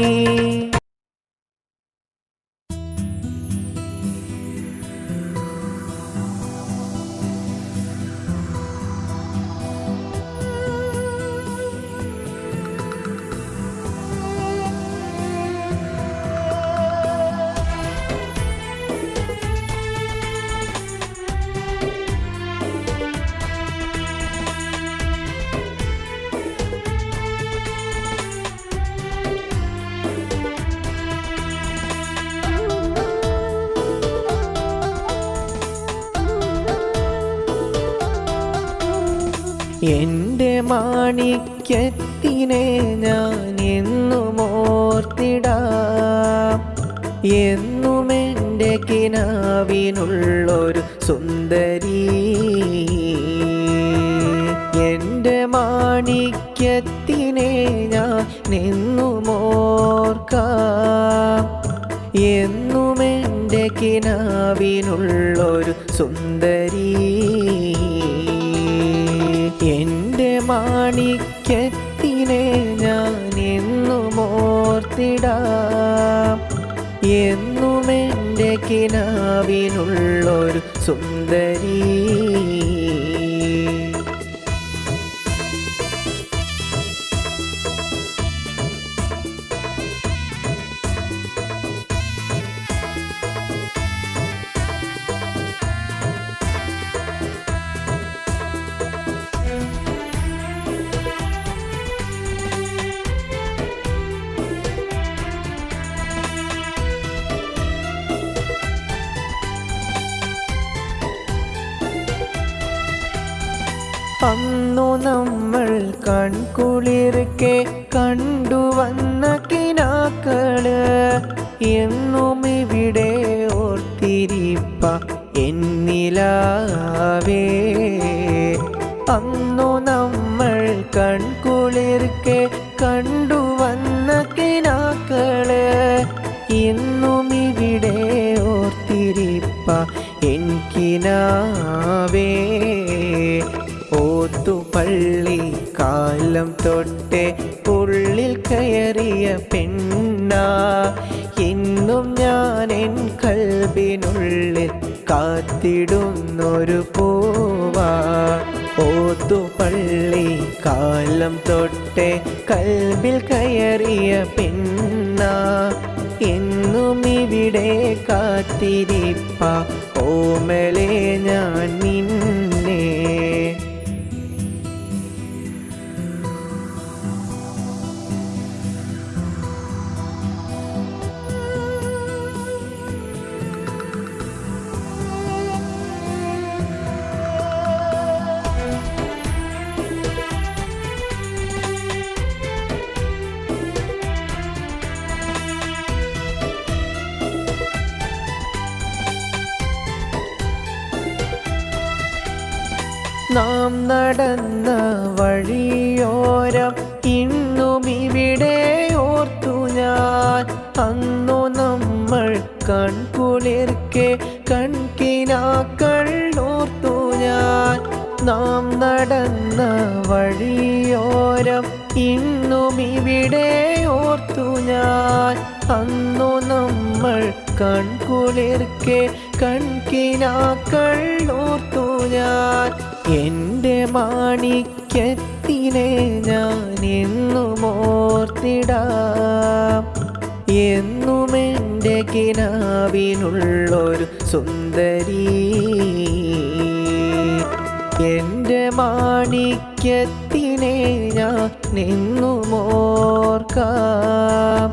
എൻ്റെ മാണിക്യത്തിനെ ഞാൻ എന്നും ഓർത്തിടാം എന്നും എൻ്റെ കിനാവിനുള്ളൊരു സുന്ദരി എൻ്റെ മാണിക്യത്തിനെ ഞാൻ എന്നും ഓർക്കാം എന്നും എൻ്റെ കിനാവിനുള്ളൊരു സുന്ദരി എൻ്റെ മാണിക്യത്തിനെ ഞാൻ എന്നും ഓർത്തിടാം എന്നും എൻ്റെ കിനാവിനുള്ളൊരു സുന്ദരി അന്നു നമ്മൾ കൺകുളിർക്കെ കണ്ടുവന്ന കിനാക്കള് എന്നും ഇവിടെ ഓർത്തിരിപ്പ എന്നിലാവേ അന്നു നമ്മൾ കൺകുളിർക്കെ കണ്ടുവന്ന കിനാക്കള് എന്നും ഇവിടെ ഓർത്തിരിപ്പ എനിക്കിനാവേ ഓത്തുപള്ളി കാലം തൊട്ടേ ഉള്ളിൽ കയറിയ പെണ്ണ ഇന്നും ഞാൻ എൻ കൽബിനുള്ളിൽ കാത്തിടുന്നൊരു പൂവാ ഓത്തുപള്ളി കാലം തൊട്ടേ കൽബിൽ കയറിയ പെണ്ണ എന്നും ഇവിടെ കാത്തിരിപ്പ ഓമലേ ഞാൻ നിന്നെ നാം നടന്ന വഴിയോരം ഇന്നു ഇന്നും ഇവിടെ ഓർത്തു ഞാൻ. അന്നു നമ്മൾ കൺകുളിർക്കെ കൺകിനാക്കൾ ഓർത്തു ഞാൻ. നാം നടന്ന വഴിയോരം ഇന്നും ഇവിടെ ഓർത്തു ഞാൻ. അന്നു നമ്മൾ കൺകുളിർക്കെ കൺകിനാക്കൾ ഓർത്തു ഞാൻ. എൻ്റെ മാണിക്യത്തിനെ ഞാൻ എന്നും ഓർത്തിടാം. എന്നും എൻ്റെ കിനാവിനുള്ളൊരു സുന്ദരി. എൻ്റെ മാണിക്യത്തിനെ ഞാൻ എന്നും ഓർക്കാം.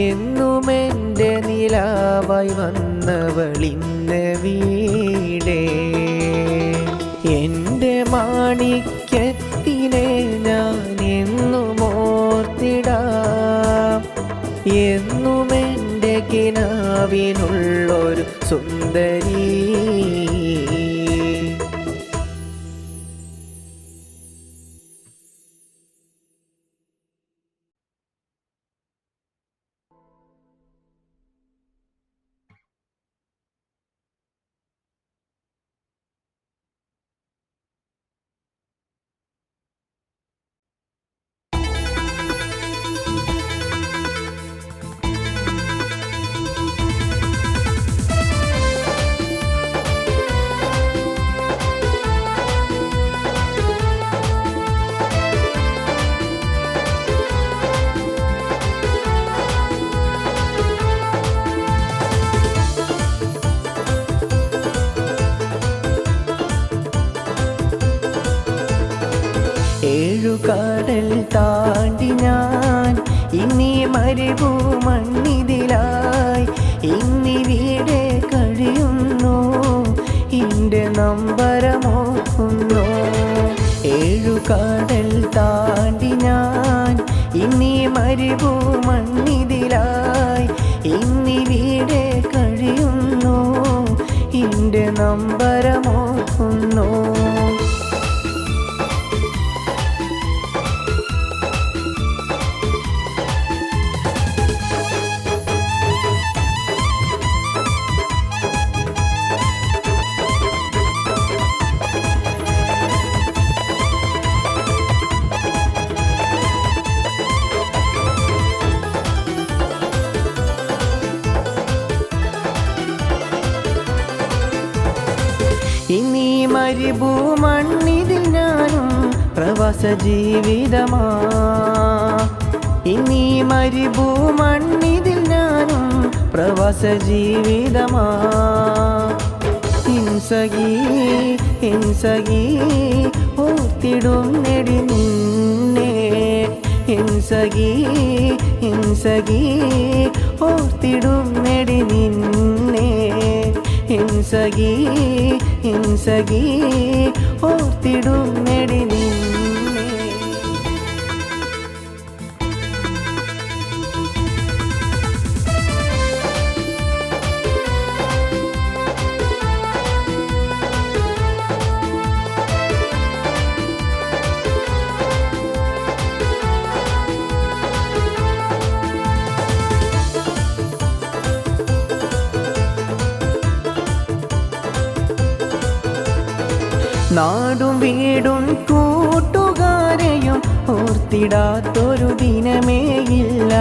എന്നും എൻ്റെ നിലാവായി വന്നവളിന്ന് വീടേ. എൻ്റെ മാണിക്യത്തിനെ ഞാൻ എന്നും ഓർത്തിടാം. എന്നും എൻ്റെ കിനാവിനുള്ളൊരു സുന്ദരി. ഏഴുകടൽ താണ്ടി ഞാൻ ഇന്നീ മരുഭൂമണ്ണിതിലായി ഇന്നിവിടെ കഴിയുന്നു. എൻ്റെ നമ്പരമോക്കുന്നു. ഏഴുകടൽ താണ്ടി ഞാൻ ഇന്നീ മരുഭൂമണ്ണിതിലായി ഇന്നിവിടെ കഴിയുന്നു. എൻ്റെ നമ്പരമോക്കുന്നു. ഇന്നീ മരുഭൂമണ്ണിതിൽ ഞാനും പ്രവാസ ജീവിതമാ. ഇന്നീ മരുഭൂമണ്ണിതിൽ ഞാനും പ്രവാസ ജീവിതമാ. ഹിംസകി ഹിംസകി ഓർത്തിടും നെടി നിന്നെ. ഹിംസകി ഹിംസകി ഓർത്തിടും നെടി നിന്നെ. ഹിംസകി ഹിംസകി ഓർത്തിടും നെടി നിന്നെ. നാടും വീടും കൂട്ടുകാരെയും ഓർത്തിടാത്തൊരു ദിനമേയില്ല.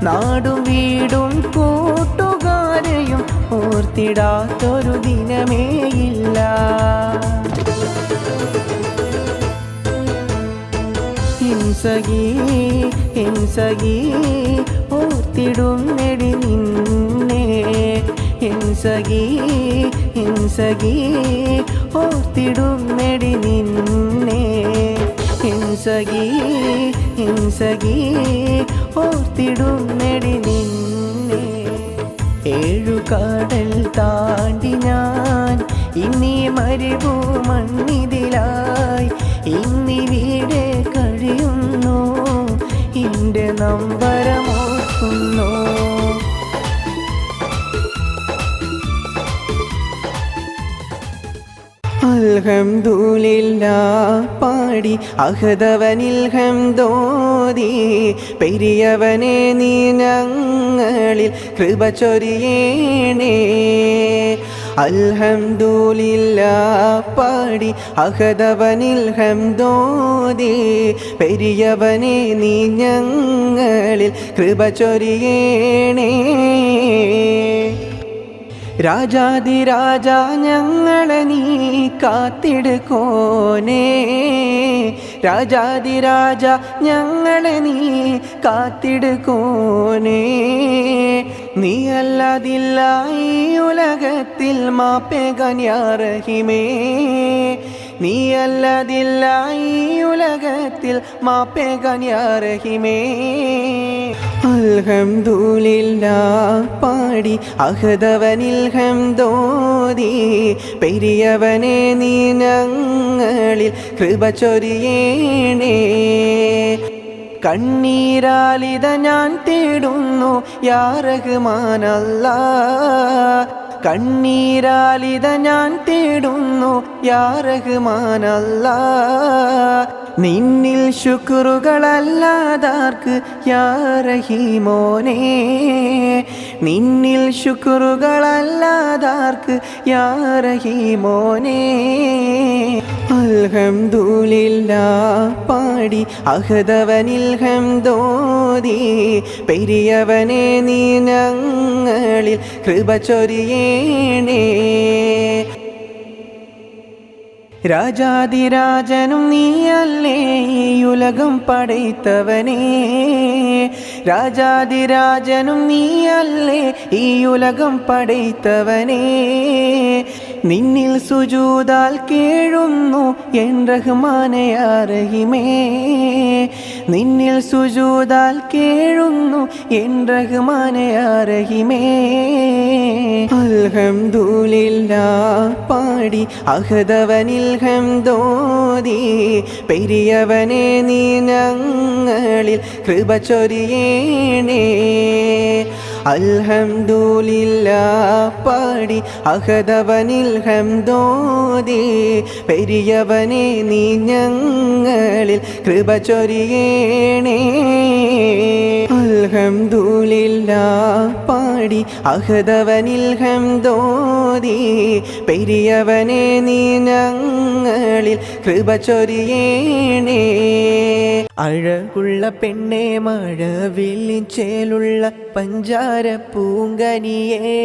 നാടും വീടും കൂട്ടുകാരെയും ഓർത്തിടാത്തൊരു ദിനമേയില്ല. ഹിംസകി ഹിംസകി ഓർത്തിടും നെടി നിന്നെ. ഹിംസകി ഹിംസകി ഓർത്തിടും നെടി നിന്നെ. ഹിംസകി ഹിംസകി ഓർത്തിടും നെടി നിന്നെ. ഏഴുകടൽ താണ്ടി ഞാൻ ഇന്നീ മരുഭൂമണ്ണിതിലായി ഇന്നിവിടെ കഴിയുന്നു. എൻ്റെ നമ്പരമോർക്കുന്നു. അൽഹംദുലില്ലാ പാടി അഹദവനിൽ ഹംദോദി പെരിയവനെ നീ ഞങ്ങളിൽ കൃപ ചൊരിയേണേ അൽഹംദുലില്ലാഹ് പാടി അഹദവനിൽ ഹംദോദി പെരിയവനെ നീ ഞങ്ങളിൽ കൃപ ചൊരിയേണേ രാജാതിരാജ ഞങ്ങളെ നീ കാത്തിടുക്കോനേ രാജാതിരാജ ഞങ്ങളെ നീ കാത്തിടുക്കോനേ നീ അല്ലാതില്ല ഈ ഉലകത്തിൽ മാപ്പേകാൻ യാ റഹീമേ നീ അല്ലാതില്ല ഈ ഉലകത്തിൽ മാപ്പേകാൻ യാ റഹീമേ അൽഹംദുലില്ലാഹ് പാടി അഹദവനിൽ ഹംദോദി പെരിയവനെ നീ ഞങ്ങളിൽ കൃപ ചൊരിയേണേ കണ്ണീരാലിത ഞാൻ തേടുന്നു യാ റഹ്മാനല്ലാഹ് കണ്ണീരാലിത ഞാൻ തേടുന്നു യാ റഹ്മാനല്ലാഹ് നിന്നിൽ ശുക്റുകളല്ലാതാർക്ക് യാ റഹീമോനേ നിന്നിൽ ശുക്റുകളല്ലാതാർക്ക് യാ റഹീമോനേ അൽഹംദുലില്ലാഹ് പാടി അഹദവനിൽ ഹംദോദി പെരിയവനെ നീ ഞങ്ങളിൽ കൃപ ചൊരിയേണേ രാജാതിരാജനും നീയല്ലേ ഈ ഉലകം പടൈത്തവനേ രാജാതിരാജനും നീയല്ലേ ഈ ഉലകം പടൈത്തവനേ നിന്നിൽ സുജൂദാൽ കേഴുന്നു എൻ റഹ്മാനേ യാ റഹീമേ നിന്നിൽ സുജൂദാൽ കേഴുന്നു എൻ റഹ്മാനേ യാ റഹീമേ അൽഹംദുലില്ലാഹ് പാടി അഹദവനിൽ ഹംദോദി പെരിയവനെ നീ ഞങ്ങളിൽ കൃപ ചൊരിയേണേ അൽഹംദുലില്ലാഹ് പാടി അഹദവനിൽ ഹംദോദി പെരിയവനെ നീ ഞങ്ങളിൽ കൃപ ചൊരിയേണേ അൽഹംദുലില്ലാഹ് പാടി അഹദവനിൽ ഹംദോദി പെരിയവനെ നീ ഞങ്ങളിൽ കൃപ ചൊരിയേണേ അഴകുള്ള പെണ്ണേ മഴവില്ലിൻ ചേലുള്ള പഞ്ചാര പൂങ്കനിയേ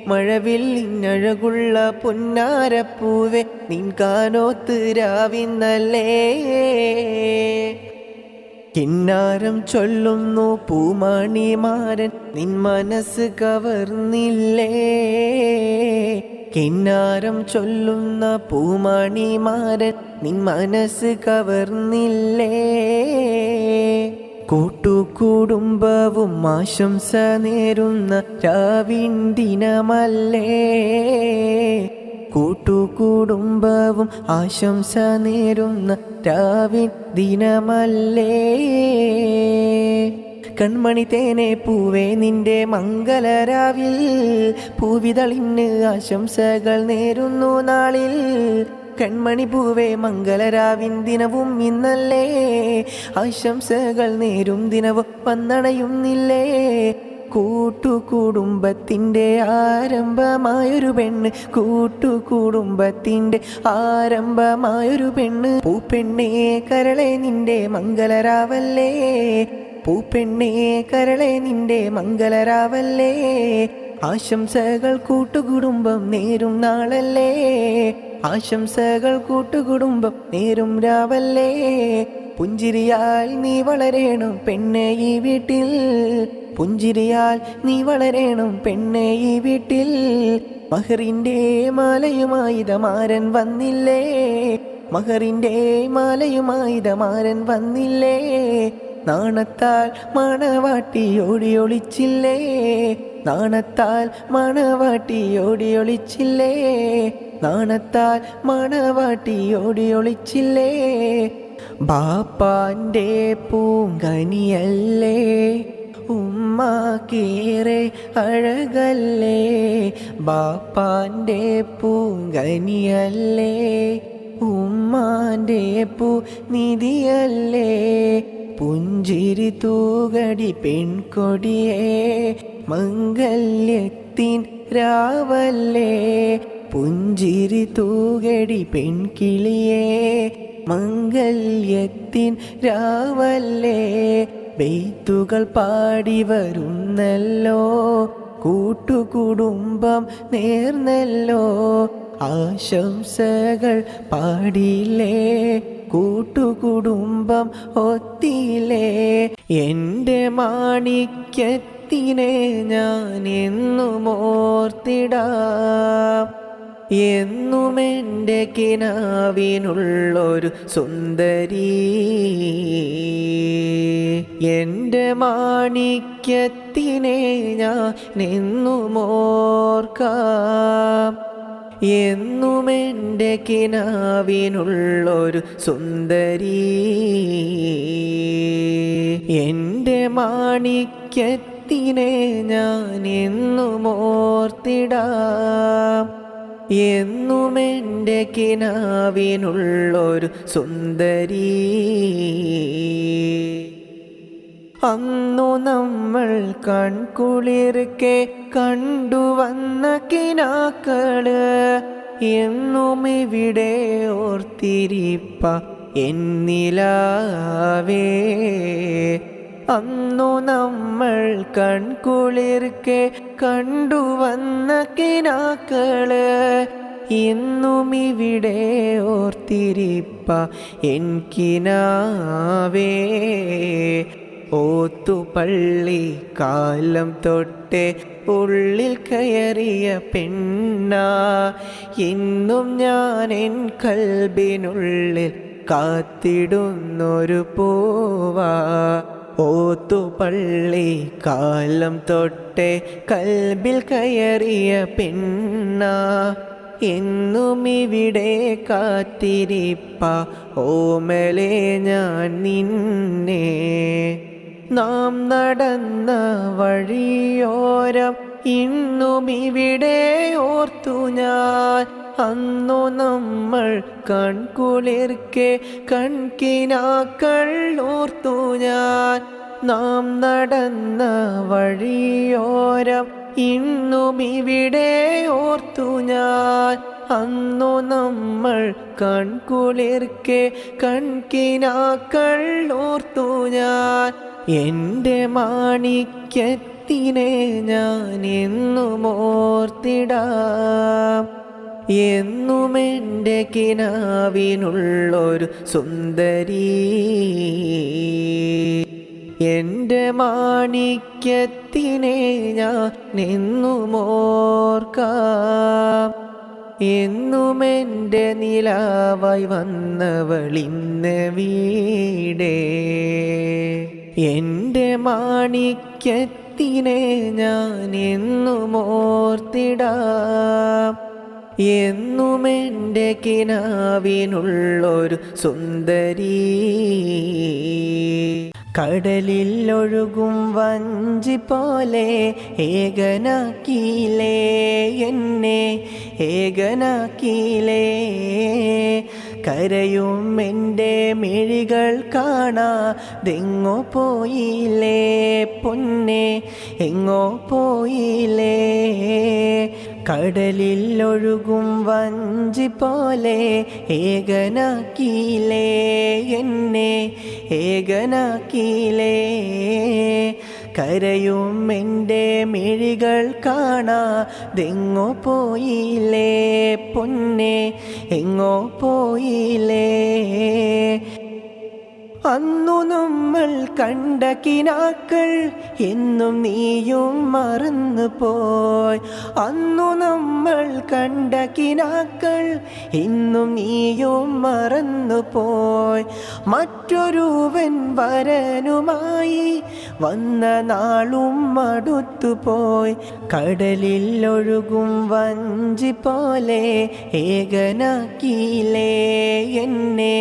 മഴവില്ലിനഴകുള്ള പൊന്നാരപ്പൂവെ നിൻ കാനോത്ത് രാവിന്നല്ലേ കിന്നാരം ചൊല്ലുന്നു പൂമണിമാരൻ നിൻ മനസ്സ് കവർന്നില്ലേ കിന്നാരം ചൊല്ലുന്ന പൂമണിമാരൻ നിൻ മനസ്സ് കവർന്നില്ലേ കൂട്ടുകുടുംബവും ആശംസ നേരുന്ന രാവിൻ ദിനമല്ലേ കൂട്ടുകുടുംബവും ആശംസ നേരുന്ന രാവിൻ ദിനമല്ലേ കൺമണി തേനെ പൂവേ നിന്റെ മംഗലരാവിൽ പൂവിതളിന് ആശംസകൾ നേരുന്നു നാളിൽ കൺമണി പൂവേ മംഗലരാവിൻ ദിനവും ഇന്നല്ലേ ആശംസകൾ നേരും ദിനവും വന്നണയുന്നില്ലേ കൂട്ടുകുടുംബത്തിൻ്റെ ആരംഭമായൊരു പെണ്ണ് കൂട്ടുകുടുംബത്തിൻ്റെ ആരംഭമായൊരു പെണ്ണ് പൂപ്പെണ്ണേ കരളെ നിന്റെ മംഗലരാവല്ലേ പൂപ്പെണ്ണേ കരളെ നിന്റെ മംഗലരാവല്ലേ ആശംസകൾ കൂട്ടുകുടുംബം നേരും നാളല്ലേ ആശംസകൾ കൂട്ടുകുടുംബം നേരും രാവല്ലേ പുഞ്ചിരിയാൽ നീ വളരേണം പെണ്ണെ ഈ വീട്ടിൽ പുഞ്ചിരിയാൽ നീ വളരേണം പെണ്ണെ ഈ വീട്ടിൽ മഹറിൻ്റെ മാലയുമായി ദമാരൻ വന്നില്ലേ മഹറിൻ്റെ മാലയുമായി ദമാരൻ വന്നില്ലേ നാണത്താൽ മണവാട്ടി ഓടിയൊളിച്ചില്ലേ നാണത്താൽ മണവാട്ടി ഓടിയൊളിച്ചില്ലേ നാണത്താൽ മണവാട്ടി ഓടിയൊളിച്ചില്ലേ ബാപ്പാൻ്റെ പൂങ്കനിയല്ലേ ഉമ്മാക്കേറെ അഴകല്ലേ ബാപ്പാൻ്റെ പൂങ്കനിയല്ലേ ഉമ്മാൻ്റെ പൂ നിധിയല്ലേ പുഞ്ചിരി തൂകടി പെൺകൊടിയേ മംഗല്യത്തിൻ രാവല്ലേ പുഞ്ചിരി തൂകടി പെൺകിളിയേ മംഗല്യത്തിൻ രാവല്ലേ ബെയ്ത്തുകൾ പാടി വരുന്നല്ലോ കൂട്ടുകുടുംബം നേർന്നല്ലോ ആശംസകൾ പാടിയില്ലേ കൂട്ടുകുടുംബം ഒത്തിയില്ലേ എൻ്റെ മാണിക്യത്തിനെ ഞാൻ എന്നും ഓർത്തിടാം എന്നും എൻ്റെ കിനാവിനുള്ളൊരു സുന്ദരി എൻ്റെ മാണിക്യത്തിനെ ഞാൻ എന്നും ഓർക്കാം എന്നും എൻ്റെ കിനാവിനുള്ളൊരു സുന്ദരി എൻ്റെ മാണിക്യത്തിനെ ഞാൻ എന്നും ഓർത്തിടാം എന്നും എൻ്റെ കിനാവിനുള്ളൊരു സുന്ദരി അന്നു നമ്മൾ കൺകുളിർക്കെ കണ്ടുവന്ന കിനാക്കള് എന്നും ഇവിടെ ഓർത്തിരിപ്പ എന്നിലാവേ അന്നു നമ്മൾ കൺകുളിർക്കെ കണ്ടുവന്ന കിനാക്കള് ഇന്നും ഇവിടെ ഓർത്തിരിപ്പ എനിക്കിനാവേ ഓത്തുപള്ളി കാലം തൊട്ടേ ഉള്ളിൽ കയറിയ പെണ്ണ ഇന്നും ഞാൻ എൻ കൽബിനുള്ളിൽ കാത്തിടുന്നൊരു പൂവാ ഓത്തുപള്ളി കാലം തൊട്ടേ കൽബിൽ കയറിയ പെണ്ണ എന്നും ഇവിടെ കാത്തിരിപ്പ ഓമലേ ഞാൻ നിന്നെ നാം നടന്ന വഴിയോരം ഇന്നും ഇവിടെ ഓർത്തു ഞാൻ അന്നു നമ്മൾ കൺകുളിർക്കെ കൺകിനാക്കൾ ഓർത്തു ഞാൻ നാം നടന്ന വഴിയോരം ഇന്നും ഇവിടെ ഓർത്തു ഞാൻ അന്നു നമ്മൾ കൺകുളിർക്കെ കൺകിനാക്കൾ ഓർത്തു ഞാൻ എൻ്റെ മാണിക്യത്തിനെ ഞാൻ എന്നും ഓർത്തിടാം എന്നും എൻ്റെ കിനാവിനുള്ളൊരു സുന്ദരി എൻ്റെ മാണിക്യത്തിനെ ഞാൻ എന്നും ഓർക്കാം എന്നും എൻ്റെ നിലാവായി വന്നവളിന്ന് വീടേ എൻ്റെ മാണിക്യത്തിനെ ഞാൻ എന്നും ഓർത്തിടാം എന്നും എൻ്റെ കിനാവിനുള്ളൊരു സുന്ദരി കടലിൽ ഒഴുകും വഞ്ചി പോലെ ഏകനാക്കിയിലേ എന്നെ ഏകനാക്കിയിലേ കരയും എൻ്റെ മിഴികൾ കാണാതെങ്ങോ പോയില്ലേ പൊന്നെ എങ്ങോ പോയില്ലേ കടലിൽ ഒഴുകും വഞ്ചി പോലെ ഏകനാക്കിയിലേ എന്നെ ഏകനാക്കിയിലേ കരയും എൻ്റെ മിഴികൾ കാണാതെങ്ങോ പോയില്ലേ പൊന്നെ എങ്ങോ പോയില്ലേ അന്നു നമ്മൾ കണ്ട കിനാക്കൾ എന്നും നീയും മറന്നു പോയി അന്നു നമ്മൾ കണ്ട കിനാക്കൾ ഇന്നും നീയും മറന്നു പോയി മറ്റൊരുവൻ വരനുമായി വന്ന നാളും അടുത്തുപോയി കടലിൽ ഒഴുകും വഞ്ചി പോലെ ഏകനാക്കിയിലേ എന്നെ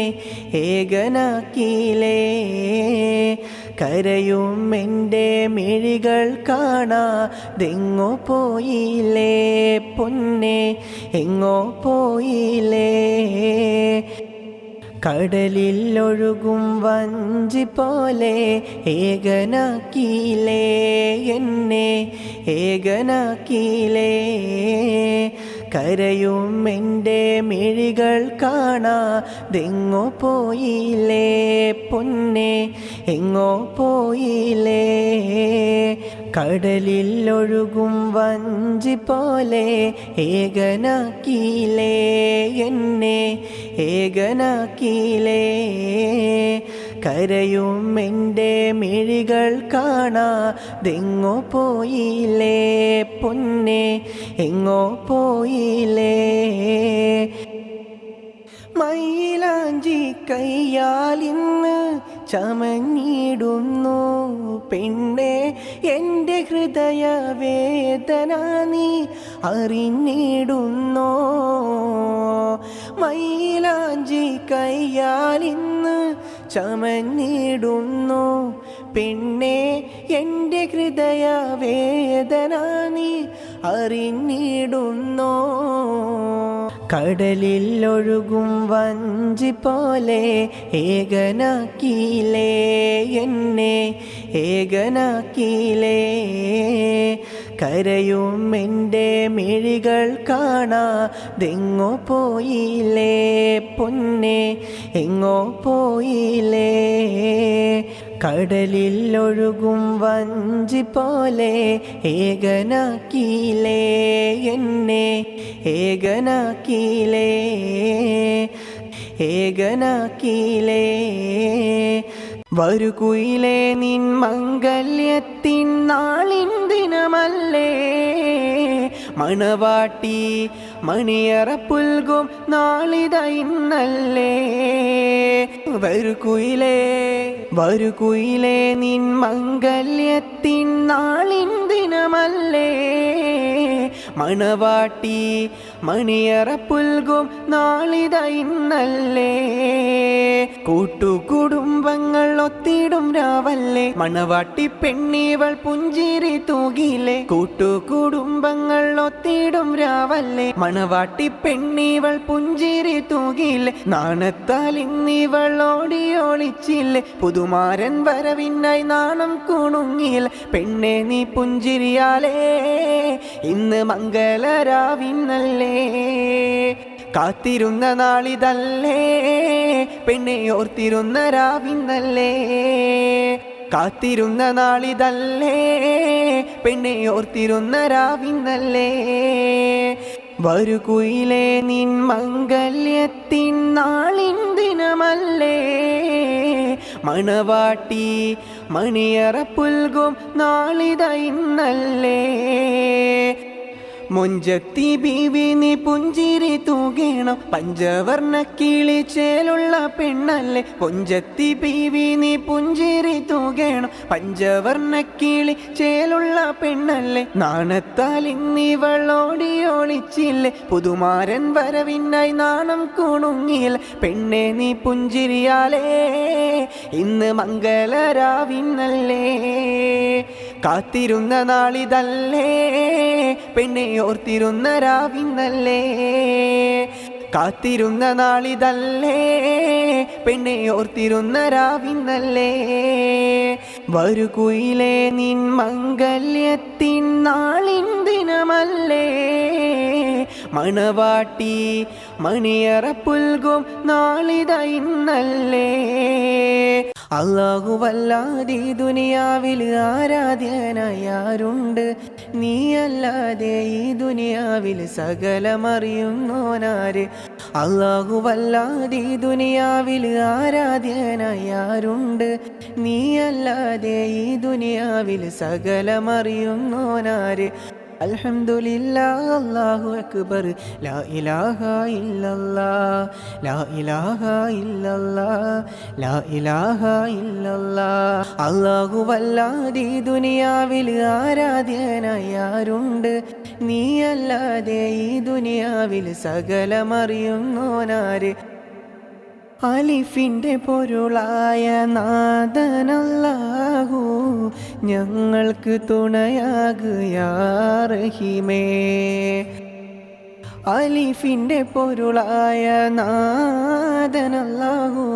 ഏകനാക്കിയിലേ കരയും എൻ്റെ മിഴികൾ കാണാതെങ്ങോ പോയില്ലേ പൊന്നെ, എങ്ങോ പോയില്ലേ. കടലിൽ ഒഴുകും വഞ്ചി പോലെ ഏകനാക്കിയില്ലേ എന്നെ, ഏകനാക്കിയില്ലേ. കരയും എൻ്റെ മിഴികൾ കാണാതെങ്ങോ പോയില്ലേ പൊന്നെ, എങ്ങോ പോയില്ലേ. കടലിൽ ഒഴുകും വഞ്ചി പോലെ ഏകനാക്കിയില്ലേ എന്നെ, ഏകനാക്കിയില്ലേ. കരയും എൻ്റെ മിഴികൾ കാണാതെങ്ങോ പോയില്ലേ പൊന്നെ, എങ്ങോ പോയില്ലേ. മൈലാഞ്ചി കയ്യാലിന്ന് ചമഞ്ഞിടുന്നു പെണ്ണെ, എൻ്റെ ഹൃദയവേദന നീ അറിഞ്ഞിടുന്നോ. മൈലാഞ്ചി കയ്യാലിന്ന് ചമഞ്ഞിടുന്നു പെണ്ണെ, എൻ്റെ ഹൃദയവേദന നീ അറിഞ്ഞിടുന്നോ. കടലിൽ ഒഴുകും വഞ്ചി പോലെ ഏകനാക്കിയില്ലേ എന്നെ, ഏകനാക്കിയില്ലേ. കരയും എൻ്റെ മിഴികൾ കാണാതെങ്ങോ പോയില്ലേ പൊന്നെ, എങ്ങോ പോയില്ലേ. കടലിൽ ഒഴുകും വഞ്ചി പോലെ ഏകനാക്കിയില്ലേ എന്നെ, ഏകനാക്കിയില്ലേ, ഏകനാക്കിയില്ലേ. വരുകുയിലേ നിൻ മംഗല്യത്തിൻ നാളിൻ ദിനമല്ലേ, മണവാട്ടി മണിയറ പുൽകും നാളിത ഇന്നല്ലേ. വരുകുയിലേ, വരുകുയിലേ നിൻ മംഗല്യത്തിൻ നാളിൻ ദിനമല്ലേ, മണവാട്ടി മണിയറ പുൽകും നാളിത ഇന്നല്ലേ. കൂട്ടുകുടുംബങ്ങൾ ഒത്തിടും രാവല്ലേ, മണവാട്ടി പെണ്ണീവൾ പുഞ്ചിരി തൂകിയില്ലേ. കൂട്ടുകുടുംബങ്ങൾ ഒത്തിടും രാവല്ലേ, മണവാട്ടി പെണ്ണീവൾ പുഞ്ചിരി തൂകിയില്ലേ. നാണത്താൽ ഇന്നിവൾ ഓടി ഒളിച്ചില്ലേ, പുതുമാരൻ വരവിനായി നാണം കുണുങ്ങിയില്ല. പെണ്ണെ നീ പുഞ്ചിരിയാലേ ഇന്ന് മംഗളരാവിന്നല്ലേ. കാത്തിരുന്ന നാളിതല്ലേ പെണ്ണെ, ഓർത്തിരുന്ന രാവിന്നല്ലേ. കാത്തിരുന്ന നാളിതല്ലേ പെണ്ണെ, ഓർത്തിരുന്ന രാവിന്നല്ലേ. വരുകുയിലേ നിൻ മംഗല്യത്തിൻ നാളിൻ ദിനമല്ലേ, മണവാട്ടി മണിയറ പുൽകും നാളിത ഇന്നല്ലേ. മുഞ്ചത്തി ബീവി നീ പുഞ്ചിരി തൂകേണം, പഞ്ചവർണ്ണ കിളിച്ചേലുള്ള പെണ്ണല്ലേ. മുഞ്ചത്തി ബീവി നീ പുഞ്ചിരി തൂകേണം, പഞ്ചവർണ്ണ കിളിച്ചേലുള്ള പെണ്ണല്ലേ. നാണത്താൽ ഇന്നിവൾ ഓടി ഒളിച്ചില്ലേ, പുതുമാരൻ വരവിനായി നാണം കുണുങ്ങിയില്ല. പെണ്ണെ നീ പുഞ്ചിരിയാലേ ഇന്ന് മംഗളരാവിന്നല്ലേ. കാത്തിരുന്ന നാളിതല്ലേ പെണ്ണെ, ഓർത്തിരുന്ന രാവിന്നല്ലേ. കാത്തിരുന്ന നാളിതല്ലേ പെണ്ണെ, ഓർത്തിരുന്ന രാവിന്നല്ലേ. വരുകുയിലേ നിൻ മംഗല്യത്തിൻ നാളിൻ ദിനമല്ലേ, മണവാട്ടി മണിയറ പുൽകും നാളിത ഇന്നല്ലേ. അല്ലാഹുവല്ലാതെ ഈ ദുനിയാവിൽ ആരാധ്യനായാരുണ്ട്, നീയല്ലാതെ ഈ ദുനിയാവിൽ സകലമറിയുന്നോനാര്. അല്ലാഹുവല്ലാതെ ഈ ദുനിയാവിൽ ആരാധ്യനായാരുണ്ട്, നീയല്ലാതെ ഈ ദുനിയാവിൽ സകലമറിയുന്നോനാര്. അൽഹംദുലില്ലാഹ് അല്ലാഹു അക്ബർ, ലാ ഇലാഹ ഇല്ലല്ലാഹ്, ലാ ഇലാഹ ഇല്ലല്ലാഹ്, ലാ ഇലാഹ ഇല്ലല്ലാഹ്. അല്ലാഹുവല്ലാതെ ഈ ദുനിയാവിൽ ആരാധ്യനായാരുണ്ട്, നീയല്ലാതെ ഈ ദുനിയാവിൽ സകലമറിയുന്നോനാര്. അലിഫിൻ്റെ പൊരുളായ നാഥനല്ലാഹു ഞങ്ങൾക്ക് തുണയാകുയാ റഹീമേ. അലിഫിൻ്റെ പൊരുളായ നാഥനല്ലാഹു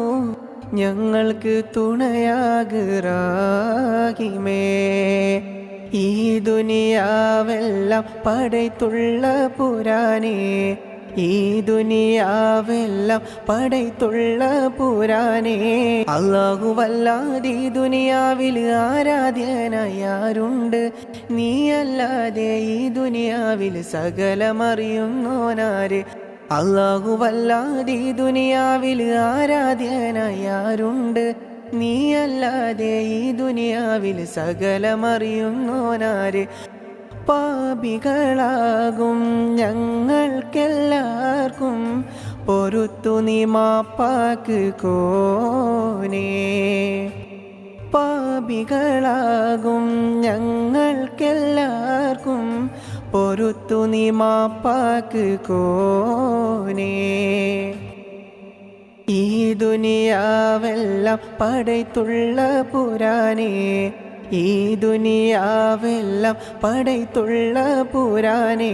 ഞങ്ങൾക്ക് തുണയാകു റഹീമേ. ഈ ദുനിയാവെല്ലാം പടൈത്തുള്ള പുരാനേ, ഈ ദുനിയാവെല്ലാം പടൈത്തുള്ള പുരാനേ. അല്ലാഹുവല്ലാതെ ഈ ദുനിയാവിൽ ആരാധ്യനായാരുണ്ട്? നീയല്ലാതെ ഈ ദുനിയാവിൽ സകലമറിയുന്നോനാര്? അല്ലാഹുവല്ലാതെ ഈ ദുനിയാവിൽ ആരാധ്യനായാരുണ്ട്? നീയല്ലാതെ ഈ ദുനിയാവിൽ സകലമറിയുന്നോനാര്? പാപികളാകും ഞങ്ങൾക്കെല്ലാവർക്കും പൊറുത്തു നീ മാപ്പാക്ക് കോനേ. പാപികളാകും ഞങ്ങൾക്കെല്ലാവർക്കും പൊറുത്തു നീ മാപ്പാക്ക് കോനേ. ഈ ദുനിയാവെല്ലാം പടൈത്തുള്ള പുരാനേ, ഈ ദുനിയാവെല്ലാം പടൈത്തുള്ള പുരാനേ.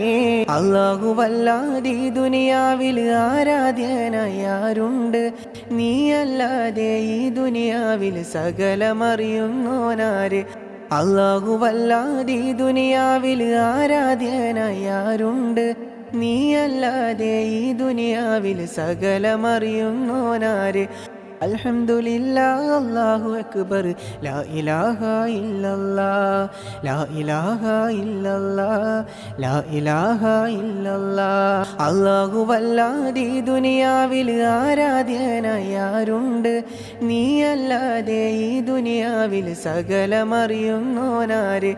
അല്ലാഹുവല്ലാതെ ഈ ദുനിയാവിൽ ആരാധ്യനായാരുണ്ട്? നീയല്ലാതെ ഈ ദുനിയാവിൽ സകലമറിയുന്നോനാര്? അല്ലാഹുവല്ലാതെ ഈ ദുനിയാവിൽ ആരാധ്യനായാരുണ്ട്? നീയല്ലാതെ ഈ ദുനിയാവിൽ സകലമറിയുന്നോനാര്? അൽഹംദുലില്ലാഹ് അല്ലാഹു അക്ബർ ലാ ഇലാഹ ഇല്ലല്ലാഹ് ലാ ഇലാഹ ഇല്ലല്ലാഹ് ലാ ഇലാഹ ഇല്ലല്ലാഹ്. അല്ലാഹുവല്ലാതെ ഈ ദുനിയാവിൽ ആരാധ്യനായാരുണ്ട്? നീയല്ലാതെ ഈ ദുനിയാവിൽ സകലമറിയുന്നോനാര്?